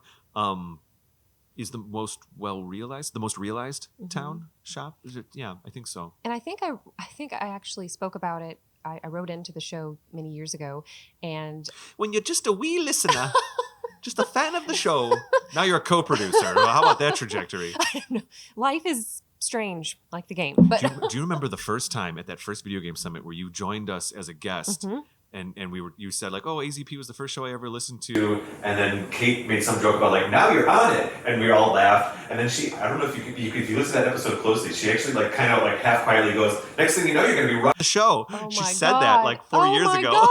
Is the most realized town shop? Is it? Yeah, I think so. And I think I actually spoke about it. I wrote into the show many years ago, and when you're just a wee listener, just a fan of the show, now you're a co-producer. Well, how about that trajectory? Life is strange, like the game. But do you remember the first time at that first video game summit where you joined us as a guest? Mm-hmm. And you said like, oh, AZP was the first show I ever listened to, and then Kate made some joke about like, now you're on it, and we all laughed. And then I don't know if if you listen to that episode closely, she actually like kind of like half quietly goes, next thing you know, you're going to be running the show. Oh she my said God. that like 4 years ago.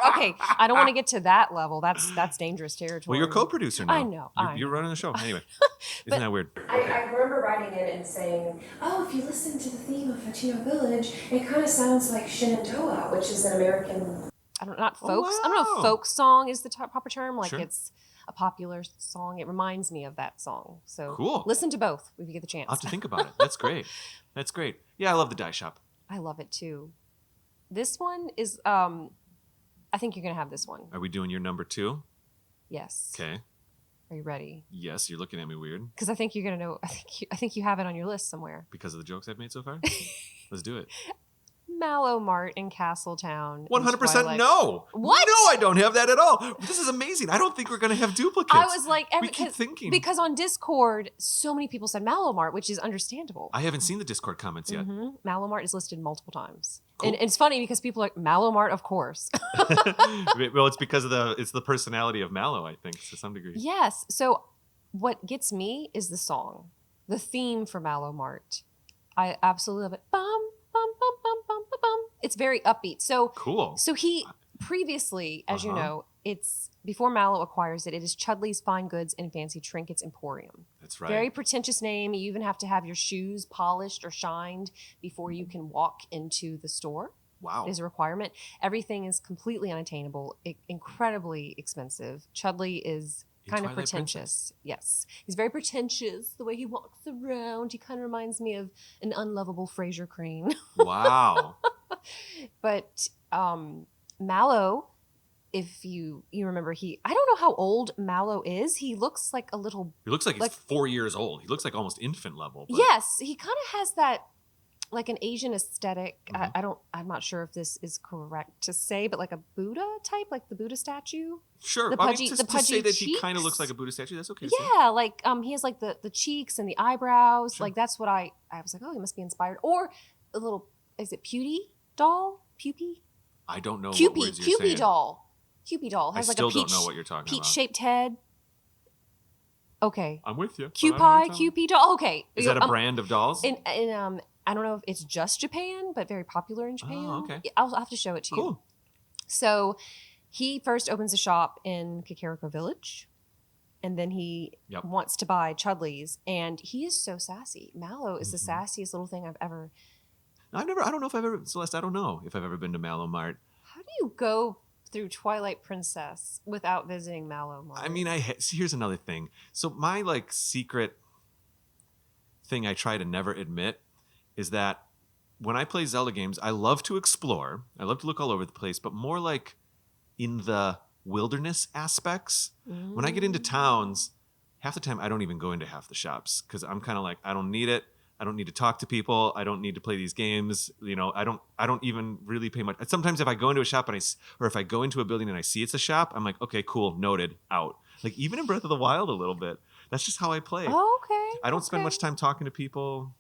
Okay, I don't want to get to that level. That's dangerous territory. Well, you're a co-producer now. I know. You're running the show anyway. Isn't that weird? I remember writing in and saying, oh, if you listen to the theme of Hateno Village, it kind of sounds like Shenandoah, which is an American... not folks. Oh, wow. I don't know if folk song is the proper term. Like sure. It's a popular song. It reminds me of that song. So cool. Listen to both if you get the chance. I'll have to think about it. That's great. That's great. Yeah, I love the dye shop. I love it too. This one is, I think you're going to have this one. Are we doing your number 2? Yes. Okay. Are you ready? Yes, you're looking at me weird. Because I think you're going to know. I think you have it on your list somewhere. Because of the jokes I've made so far? Let's do it. Mallow Mart in Castletown. 100% no. What? No, I don't have that at all. This is amazing. I don't think we're going to have duplicates. I was like, we keep thinking. Because on Discord, so many people said Mallow Mart, which is understandable. I haven't seen the Discord comments yet. Mm-hmm. Mallow Mart is listed multiple times. Cool. And it's funny because people are like, Mallow Mart, of course. Well, it's because of the personality of Mallow, I think, to some degree. Yes. So what gets me is the song, the theme for Mallow Mart. I absolutely love it. Bum, bum, bum, bum, bum, bum, bum. It's very upbeat. So cool. So he previously, as you know, it's before Mallow acquires it. It is Chudley's Fine Goods and Fancy Trinkets Emporium. That's right. Very pretentious name. You even have to have your shoes polished or shined before you can walk into the store. Wow. It is a requirement. Everything is completely unattainable, incredibly expensive. Chudley is kind of pretentious. Yes. He's very pretentious. The way he walks around, he kind of reminds me of an unlovable Fraser Crane. Wow. But Mallow, if you remember, I don't know how old Mallow is. He looks like a little... He looks like he's 4 years old. He looks like almost infant level. But... Yes. He kind of has that... like an Asian aesthetic. Mm-hmm. I'm not sure if this is correct to say, but like a Buddha type, like the Buddha statue. Sure. The pudgy, the pudgy to say that cheeks. he kind of looks like a Buddha statue, that's okay. Yeah, like he has like the cheeks and the eyebrows. Sure. Like that's what I was like, oh, he must be inspired. Or a little, is it Pewdie doll? Pewpie? I don't know what Cupie, words you're saying. Cupie doll. Cupie doll has I like still a peach, don't know what you're talking about. peach-shaped head. Okay. I'm with you. Cupie, Cupie doll. Okay. Is that a brand of dolls? In I don't know if it's just Japan, but very popular in Japan. Oh, okay. I'll have to show it to you. Cool. So he first opens a shop in Kakariko Village, and then he wants to buy Chudley's, and he is so sassy. Mallow is the sassiest little thing I've ever... I don't know if I've ever... Celeste, I don't know if I've ever been to Mallow Mart. How do you go through Twilight Princess without visiting Mallow Mart? I mean, here's another thing. So my secret thing I try to never admit is that when I play Zelda games, I love to explore. I love to look all over the place, but more like in the wilderness aspects. When I get into towns, half the time I don't even go into half the shops because I'm kind of like, I don't need it. I don't need to talk to people. I don't need to play these games. I don't even really pay much. Sometimes if I go into a shop or if I go into a building and I see it's a shop, I'm like, okay, cool, noted, out. Like even in Breath of the Wild a little bit. That's just how I play. Oh, okay. I don't spend much time talking to people.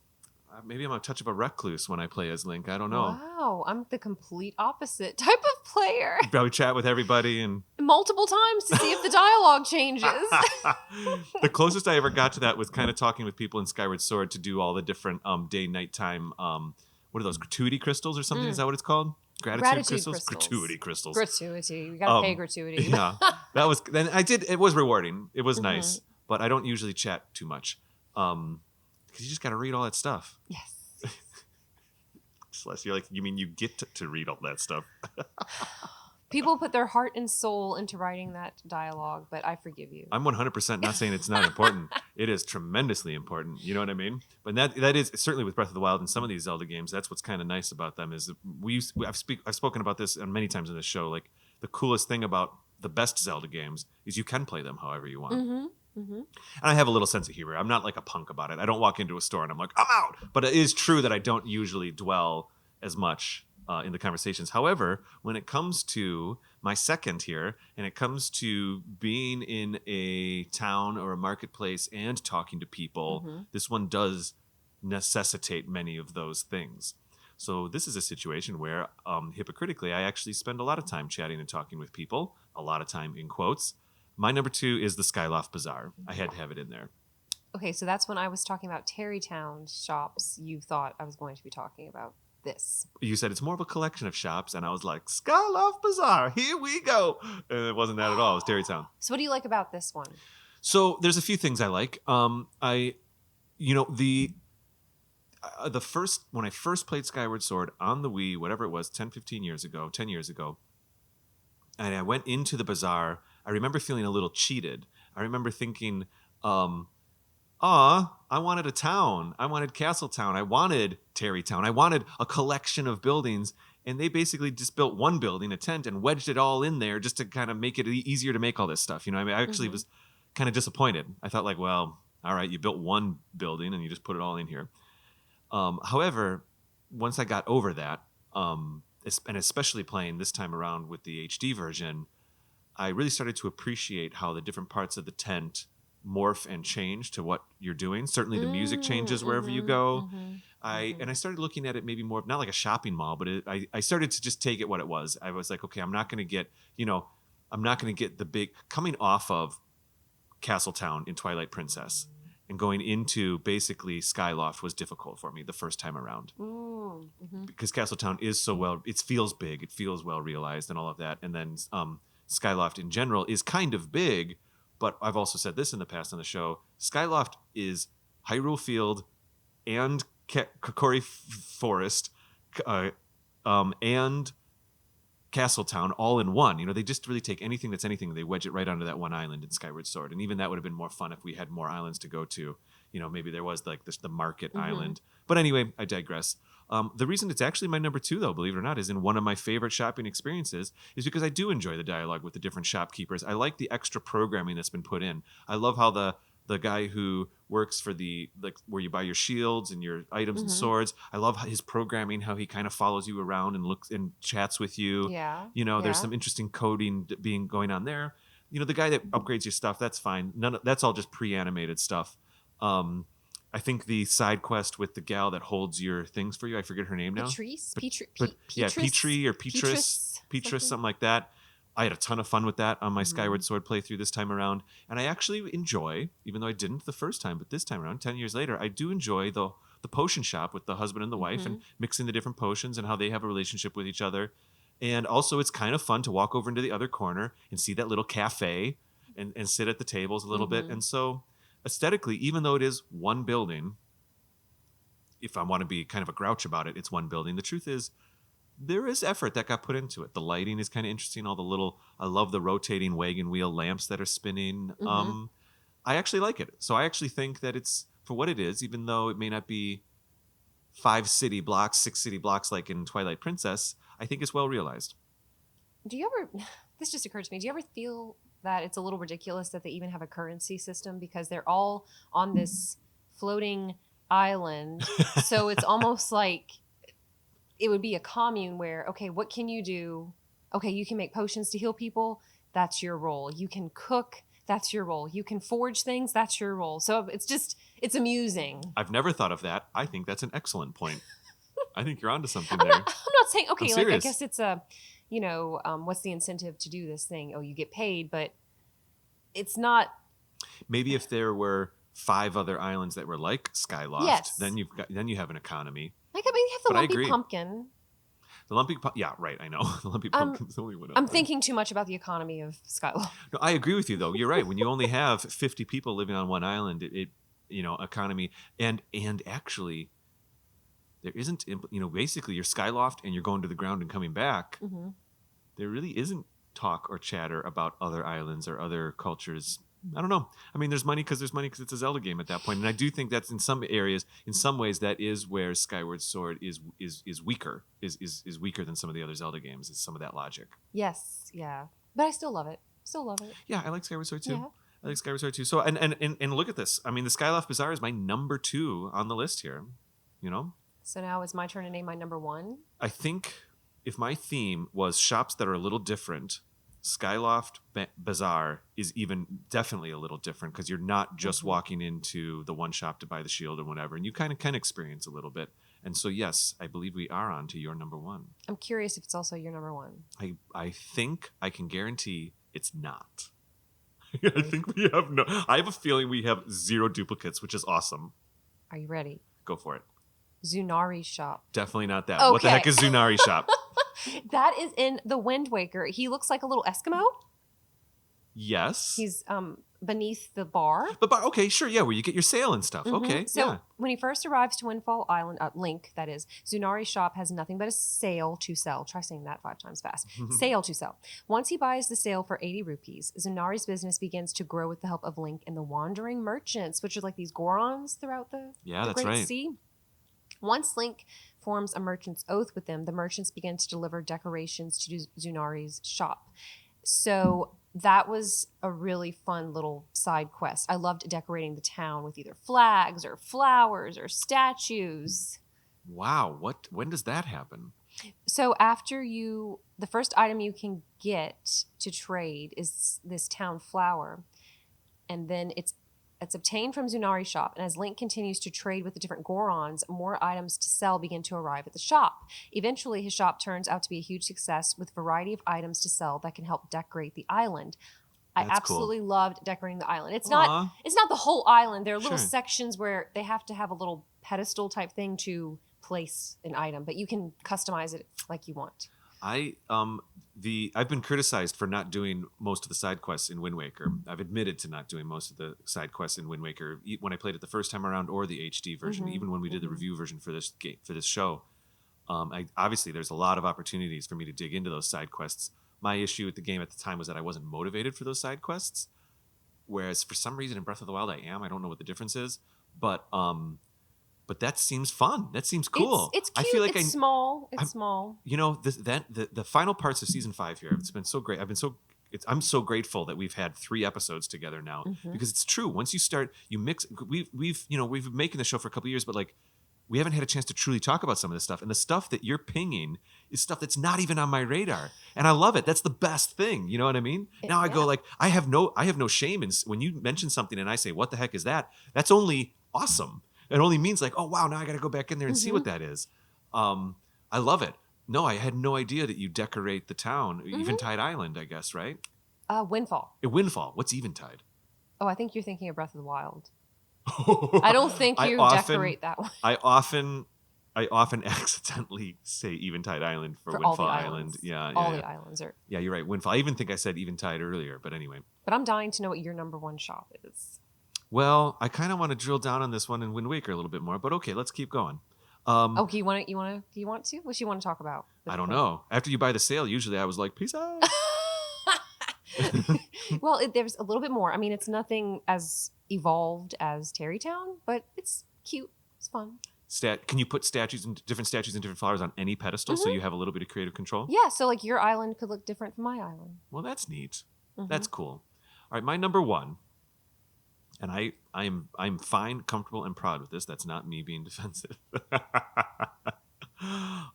Maybe I'm a touch of a recluse when I play as Link. I don't know. Wow, I'm the complete opposite type of player. You probably chat with everybody and Multiple times to see if the dialogue changes. the closest I ever got to that was kind of talking with people in Skyward Sword to do all the different day, nighttime. What are those, gratuity crystals or something? Is that what it's called? Gratitude crystals? Gratuity crystals. Gratuity. You gotta pay gratuity. Yeah, that was. Then I did. It was rewarding. It was nice, but I don't usually chat too much because you just got to read all that stuff. Yes. Celeste, you're like, you mean you get to read all that stuff? People put their heart and soul into writing that dialogue, but I forgive you. I'm 100% not saying it's not important. It is tremendously important. You know what I mean? But that is certainly with Breath of the Wild and some of these Zelda games. That's what's kind of nice about them is I've spoken about this many times in this show. Like the coolest thing about the best Zelda games is you can play them however you want. And I have a little sense of humor. I'm not like a punk about it. I don't walk into a store and I'm like, I'm out. But it is true that I don't usually dwell as much in the conversations. However, when it comes to my second here, and it comes to being in a town or a marketplace and talking to people, this one does necessitate many of those things. So this is a situation where, hypocritically, I actually spend a lot of time chatting and talking with people, a lot of time in quotes. My number 2 is the Skyloft Bazaar. I had to have it in there. Okay, so that's when I was talking about Terrytown shops. You thought I was going to be talking about this. You said it's more of a collection of shops, and I was like, Skyloft Bazaar, here we go. And it wasn't that at all. It was Terrytown. So what do you like about this one? So there's a few things I like. When I first played Skyward Sword on the Wii, whatever it was, 10 years ago, and I went into the bazaar, I remember feeling a little cheated. I remember thinking, I wanted a town. I wanted Castletown. I wanted Terrytown. I wanted a collection of buildings. And they basically just built one building, a tent, and wedged it all in there just to kind of make it easier to make all this stuff. I actually was kind of disappointed. I thought like, well, all right, you built one building and you just put it all in here. However, once I got over that, and especially playing this time around with the HD version, I really started to appreciate how the different parts of the tent morph and change to what you're doing. Certainly the music changes wherever you go. I started looking at it maybe more, not like a shopping mall, but I started to just take it what it was. I was like, okay, I'm not going to get the big, coming off of Castletown in Twilight Princess and going into basically Skyloft was difficult for me the first time around. Because Castletown is so well, it feels big, it feels well realized and all of that. And then Skyloft in general is kind of big, but I've also said this in the past on the show, Skyloft is Hyrule Field and Kokori Forest and Castletown all in one. They just really take anything that's anything, they wedge it right onto that one island in Skyward Sword. And even that would have been more fun if we had more islands to go to. Maybe there was like the market island. But anyway, I digress. The reason it's actually my number 2, though, believe it or not, is in one of my favorite shopping experiences is because I do enjoy the dialogue with the different shopkeepers. I like the extra programming that's been put in. I love how the guy who works for where you buy your shields and your items and swords, I love his programming, how he kind of follows you around and looks and chats with you. Yeah. There's some interesting coding going on there. The guy that upgrades your stuff, that's fine. That's all just pre-animated stuff. I think the side quest with the gal that holds your things for you, I forget her name now. Petrie or Petrus, something like that. I had a ton of fun with that on my Skyward Sword playthrough this time around. And I actually enjoy, even though I didn't the first time, but this time around, 10 years later, I do enjoy the potion shop with the husband and the wife and mixing the different potions and how they have a relationship with each other. And also it's kind of fun to walk over into the other corner and see that little cafe and sit at the tables a little bit. And so aesthetically, even though it is one building, if I want to be kind of a grouch about it, it's one building. The truth is, there is effort that got put into it. The lighting is kind of interesting. I love the rotating wagon wheel lamps that are spinning. I actually like it. So I actually think that it's, for what it is, even though it may not be 6 city blocks like in Twilight Princess, I think it's well realized. Do you ever this just occurred to me. Do you ever feel that it's a little ridiculous that they even have a currency system because they're all on this floating island? So it's almost like it would be a commune where, okay, what can you do? Okay, you can make potions to heal people. That's your role. You can cook. That's your role. You can forge things. That's your role. So it's amusing. I've never thought of that. I think that's an excellent point. I think you're onto something I'm there. not saying, okay, I'm like I serious. guess it's what's the incentive to do this thing? Oh, you get paid, but it's not. Maybe if there were 5 other islands that were like Skyloft, Yes. then you have an economy. Like, I mean, you have the But I lumpy agree. pumpkin. The lumpy yeah, right, I know. The lumpy pumpkin's only one. I'm thinking too much about the economy of Skyloft. No, I agree with you though. You're right. When you only have 50 people living on one island, it economy and actually there isn't, basically you're Skyloft and you're going to the ground and coming back. Mm-hmm. There really isn't talk or chatter about other islands or other cultures. I don't know. I mean, there's money because it's a Zelda game at that point. And I do think that's in some areas, in some ways, that is where Skyward Sword is weaker, is weaker than some of the other Zelda games. It's some of that logic. Yes, yeah. But I still love it. Yeah, I like Skyward Sword too. Yeah. I like Skyward Sword too. So and look at this. I mean, the Skyloft Bazaar is my number 2 on the list here. So now it's my turn to name my number 1. I think if my theme was shops that are a little different, Skyloft Bazaar is even definitely a little different because you're not just walking into the one shop to buy the shield or whatever, and you kind of can experience a little bit. And so, yes, I believe we are on to your number 1. I'm curious if it's also your number 1. I think I can guarantee it's not. I think I have a feeling we have 0 duplicates, which is awesome. Are you ready? Go for it. Zunari's shop. Definitely not that. What the heck is Zunari's shop? That is in the Wind Waker. He looks like a little Eskimo. Yes. He's beneath the bar. But okay, sure, yeah, where you get your sail and stuff. Mm-hmm. Okay, So yeah. when he first arrives to Windfall Island, Link, that is, Zunari's shop has nothing but a sail to sell. Try saying that 5 times fast. Sail to sell. Once he buys the sail for 80 rupees, Zunari's business begins to grow with the help of Link and the wandering merchants, which are like these Gorons throughout the That's Great right. Sea. Once Link forms a merchant's oath with them, the merchants begin to deliver decorations to Zunari's shop. So that was a really fun little side quest. I loved decorating the town with either flags or flowers or statues. Wow, when does that happen? So after the first item you can get to trade is this town flower. And then it's obtained from Zunari's shop, and as Link continues to trade with the different Gorons, more items to sell begin to arrive at the shop. Eventually, his shop turns out to be a huge success with a variety of items to sell that can help decorate the island. That's I absolutely loved decorating the island. It's Aw. not the whole island. There are little Sure. sections where they have to have a little pedestal type thing to place an item, but you can customize it like you want. I've been criticized for not doing most of the side quests in Wind Waker. I've admitted to not doing most of the side quests in Wind Waker when I played it the first time around, or the HD version, even when we did the review version for this game, for this show. Obviously, there's a lot of opportunities for me to dig into those side quests. My issue with the game at the time was that I wasn't motivated for those side quests, whereas for some reason in Breath of the Wild I am. I don't know what the difference is, but that seems fun. That seems cool. It's cute. I feel like it's small. It's small. The final parts of season 5 here. It's been so great. I'm so grateful that we've had 3 episodes together now, because it's true. Once you start, you mix. We've been making the show for a couple of years, but like we haven't had a chance to truly talk about some of this stuff. And the stuff that you're pinging is stuff that's not even on my radar, and I love it. That's the best thing. You know what I mean? Now I go like I have no shame in when you mention something and I say, "What the heck is that?" That's only awesome. It only means like, oh, wow, now I got to go back in there and see what that is. I love it. No, I had no idea that you decorate the town, Eventide Island, I guess, right? Windfall. Windfall. What's Eventide? Oh, I think you're thinking of Breath of the Wild. I don't think you decorate that one. I often accidentally say Eventide Island for Windfall all the Island. islands. Yeah, all the islands are. Yeah, you're right. Windfall. I even think I said Eventide earlier, but anyway. But I'm dying to know what your number 1 shop is. Well, I kind of want to drill down on this one in Wind Waker a little bit more, but okay, let's keep going. Do you want to? What do you want to talk about? I don't know. After you buy the sale, usually I was like, peace out. Well, there's a little bit more. I mean, it's nothing as evolved as Terrytown, but it's cute. It's fun. Can you put different statues and different flowers on any pedestal so you have a little bit of creative control? Yeah, so like your island could look different from my island. Well, that's neat. Mhm. That's cool. All right, my number one, and I'm fine, comfortable, and proud with this. That's not me being defensive.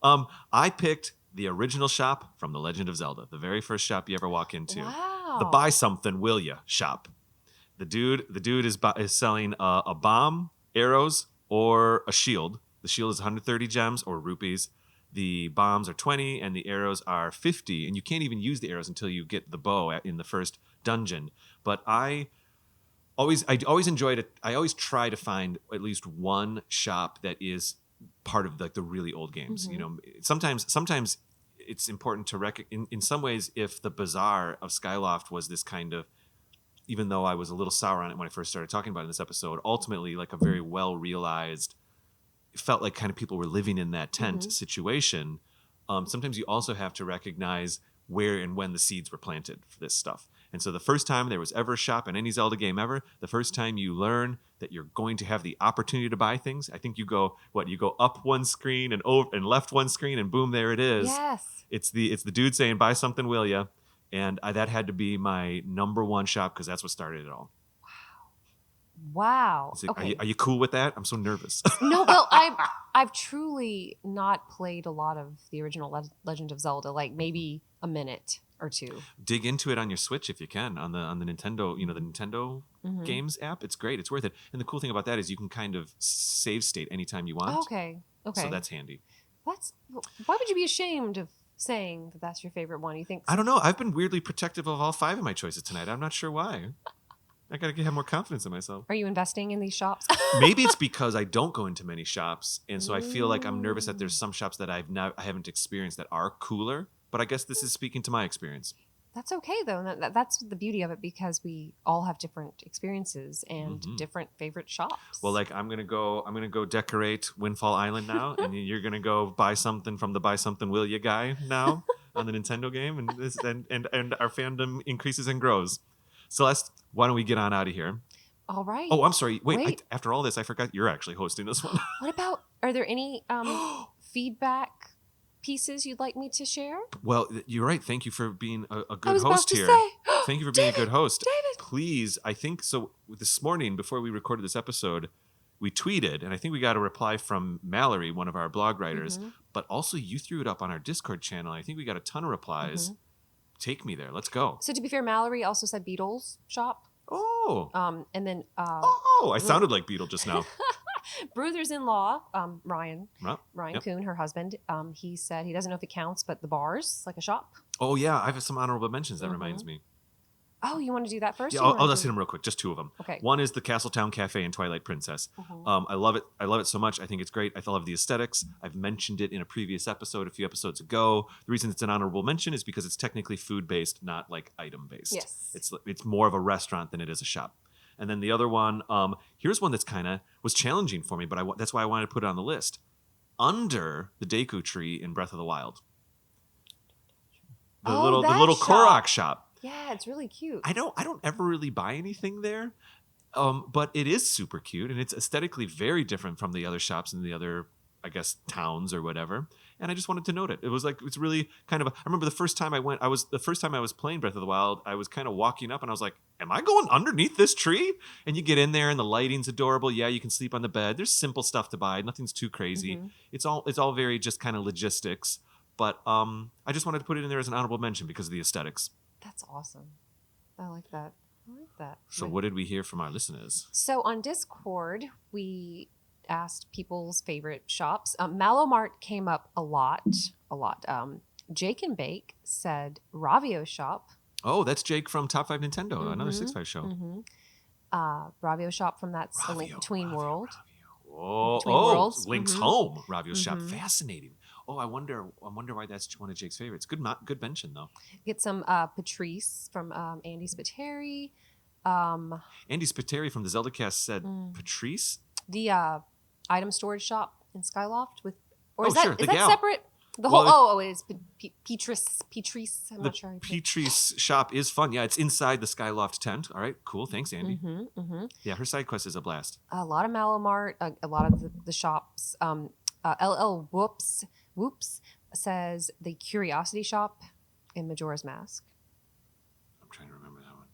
I picked the original shop from The Legend of Zelda, the very first shop you ever walk into. Wow. The buy something, will ya shop. The dude is selling a bomb, arrows, or a shield. The shield is 130 gems or rupees. The bombs are 20 and the arrows are 50. And you can't even use the arrows until you get the bow in the first dungeon. But I always enjoyed it. I always try to find at least one shop that is part of like the really old games. Mhm. You know, sometimes it's important to in some ways, if the bazaar of Skyloft was this kind of, even though I was a little sour on it when I first started talking about it in this episode, ultimately like a very well realized, it felt like kind of people were living in that tent situation. Sometimes you also have to recognize where and when the seeds were planted for this stuff. And so the first time there was ever a shop in any Zelda game ever, the first time you learn that you're going to have the opportunity to buy things, I think you go up one screen and over and left one screen and boom, there it is. Yes. It's the dude saying, buy something, will ya? And that had to be my number one shop because that's what started it all. Wow. Like, Okay. are you cool with that? I'm so nervous. No, well, I've truly not played a lot of the original Legend of Zelda, like maybe a minute or two. Dig into it on your Switch if you can, on the Nintendo, the Nintendo Games app. It's great. It's worth it. And the cool thing about that is you can kind of save state anytime you want. Okay. So that's handy. Why would you be ashamed of saying that that's your favorite one? You think? I don't know. I've been weirdly protective of all 5 of my choices tonight. I'm not sure why. I got to have more confidence in myself. Are you investing in these shops? Maybe it's because I don't go into many shops, and so I feel like I'm nervous that there's some shops that I haven't experienced that are cooler. But I guess this is speaking to my experience. That's okay though. That's the beauty of it, because we all have different experiences and different favorite shops. Well, like I'm gonna go decorate Windfall Island now, and you're gonna go buy something from the buy something will ya guy now on the Nintendo game, and our fandom increases and grows. Celeste, why don't we get on out of here? All right. Oh, I'm sorry. Wait. After all this, I forgot you're actually hosting this one. What about? Are there any feedback pieces you'd like me to share? Well, you're right. Thank you for being a I good was host about to here. say, Thank you for being a good host. David! Please, I think so. This morning, before we recorded this episode, we tweeted, and I think we got a reply from Mallory, one of our blog writers, but also you threw it up on our Discord channel. I think we got a ton of replies. Take me there. Let's go. So to be fair, Mallory also said Beatles shop. Oh. And then I sounded like Beetle just now. Brothers-in-law, Ryan Yep. Kuhn, her husband, he said he doesn't know if it counts, but the bars, like a shop. Oh, yeah. I have some honorable mentions. That reminds me. Oh, you want to do that first? Yeah, I'll just hit them real quick. Just 2 of them. Okay. One is the Castletown Cafe in Twilight Princess. I love it. I love it so much. I think it's great. I love the aesthetics. I've mentioned it in a previous episode, a few episodes ago. The reason it's an honorable mention is because it's technically food-based, not like item-based. Yes. It's more of a restaurant than it is a shop. And then the other one, here's one that's kind of was challenging for me, but that's why I wanted to put it on the list. Under the Deku tree in Breath of the Wild. The little Korok shop. Yeah, it's really cute. I don't ever really buy anything there, but it is super cute and it's aesthetically very different from the other shops in the other, I guess, towns or whatever. And I just wanted to note it. It was like it's really kind of. I remember the first time I was playing Breath of the Wild. I was kind of walking up and I was like, "Am I going underneath this tree?" And you get in there and the lighting's adorable. Yeah, you can sleep on the bed. There's simple stuff to buy. Nothing's too crazy. It's all very just kind of logistics. But I just wanted to put it in there as an honorable mention because of the aesthetics. That's awesome. I like that. So what did we hear from our listeners? So on Discord, we asked people's favorite shops. Mallow Mart came up a lot. Jake and Bake said Ravio Shop. Oh, that's Jake from Top 5 Nintendo, another 6-5 show. Ravio Shop from That's A Link Between World. Between Worlds. Link's Home. Ravio's shop. Fascinating. Oh, I wonder why that's one of Jake's favorites. Good mention though. Get some Patrice from Andy Spiteri. Andy Spiteri from the Zelda cast said Patrice? The item storage shop in Skyloft with, or Oh, is that sure, the is that gal. separate? The Well, whole it is Petrice. I'm The not sure. Petrie's shop is fun. Yeah, it's inside the Skyloft tent. All right, cool. Thanks, Andy. Yeah, her side quest is a blast. A lot of Malomart, a lot of the shops. LL Whoops says the Curiosity Shop in Majora's Mask. I'm trying to remember that one.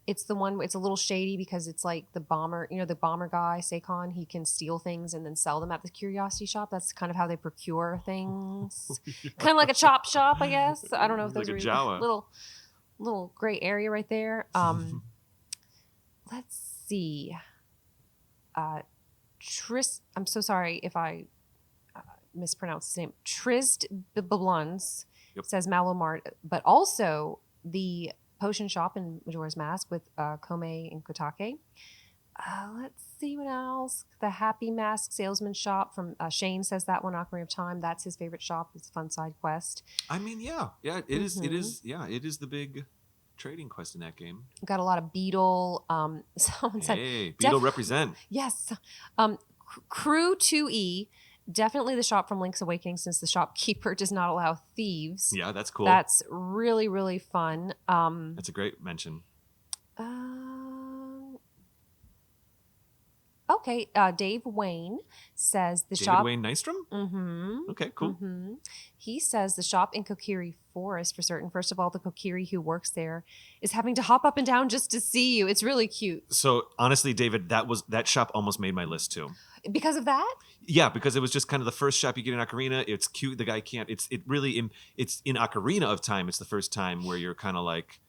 It's the one. It's a little shady because it's like the bomber. You know, the bomber guy, Seikon. He can steal things and then sell them at the Curiosity Shop. That's kind of how they procure things. Kind of like a chop shop, I guess. I don't know if Like those a are Jawa. little gray area right there. Let's see. I'm so sorry if I mispronounced his name. Trist Bluns says Malomart, but also the potion shop in Majora's Mask with Kome and Kotake. Let's see what else. The Happy Mask Salesman shop from Shane says that one, Ocarina of Time. That's his favorite shop. It's a fun side quest. I mean, yeah, it is. Yeah, it is the big trading quest in that game. Got a lot of Beetle. Someone said, Hey, Beetle represent. yes. Crew 2E. Definitely the shop from Link's Awakening, since the shopkeeper does not allow thieves. Yeah, that's cool. That's really, really fun. That's a great mention. Okay, Dave Wayne says the David shop. Wayne Nystrom? Mm-hmm. Okay, cool. Mm-hmm. He says the shop in Kokiri Forest, for certain. First of all, the Kokiri who works there is having to hop up and down just to see you. It's really cute. So honestly, David, that shop almost made my list too. Because of that? Yeah, because it was just kind of the first shop you get in Ocarina. It's cute. The guy can't. It's in Ocarina of Time. It's the first time where you're kind of like,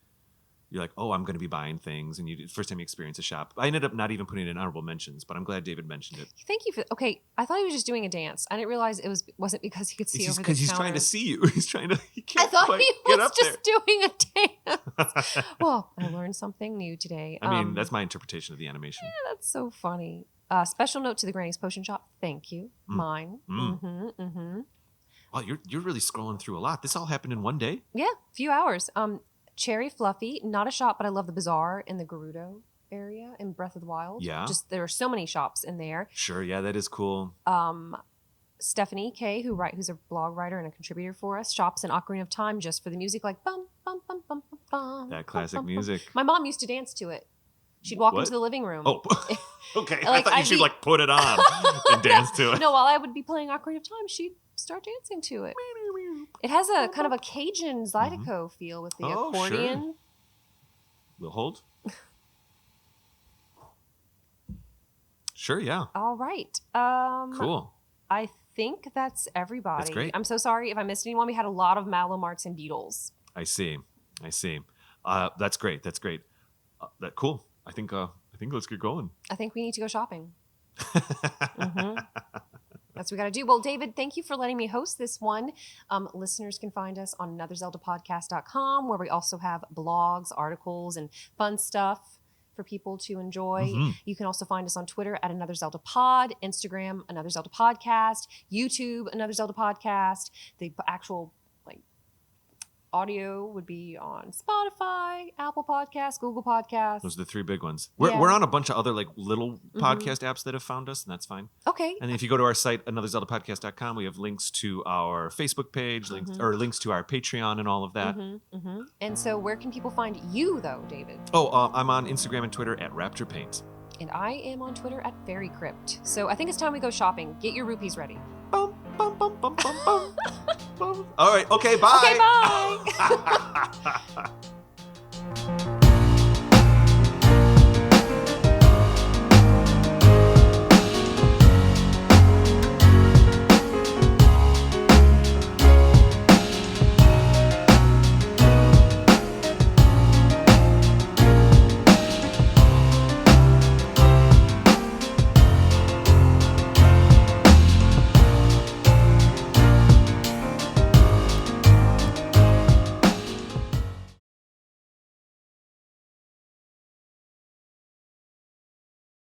oh, I'm going to be buying things, and first time you experience a shop. I ended up not even putting it in honorable mentions, but I'm glad David mentioned it. Thank you for. Okay, I thought he was just doing a dance. I didn't realize wasn't because he could see over the because he's counter. trying to see you. He's trying to. He I can't thought quite he get was up just there. doing a dance. Well, I learned something new today. I mean, that's my interpretation of the animation. That's so funny. Special note to the Granny's Potion Shop. Thank you. Mine. Wow, you're really scrolling through a lot. This all happened in one day? Yeah, a few hours. Cherry Fluffy, not a shop, but I love the bazaar in the Gerudo area in Breath of the Wild. Yeah. Just there are so many shops in there. Sure, yeah, that is cool. Stephanie K, who's a blog writer and a contributor for us, shops in Ocarina of Time just for the music, like bum bum bum bum bum bum. That classic bum, bum, music. My mom used to dance to it. She'd walk What? into the living room. Oh, okay. Like, I thought you should put it on and dance to it. No, while I would be playing Ocarina of Time, she'd start dancing to it. It has a kind of a Cajun Zydeco feel with the accordion. Sure. We'll hold. Sure, yeah. All right. Cool. I think that's everybody. That's great. I'm so sorry if I missed anyone. We had a lot of Malomarts and Beetles. I see. That's great. Cool. I think let's get going. I think we need to go shopping. That's what we got to do. Well, David, thank you for letting me host this one. Listeners can find us on anotherzeldapodcast.com, where we also have blogs, articles, and fun stuff for people to enjoy. You can also find us on Twitter at Another Zelda Pod, Instagram, Another Zelda Podcast, YouTube, Another Zelda Podcast. The actual audio would be on Spotify, Apple Podcasts, Google Podcasts. Those are the three big ones. Yeah. We're on a bunch of other little podcast apps that have found us, and that's fine. Okay. And then if you go to our site, anotherzeldapodcast.com, we have links to our Facebook page, links to our Patreon and all of that. And so where can people find you, though, David? I'm on Instagram and Twitter at Raptor Paint. And I am on Twitter at Fairy Crypt. So I think it's time we go shopping. Get your rupees ready. Bum, bum, bum, bum, bum, bum, bum. All right. Okay. Bye. Okay, bye.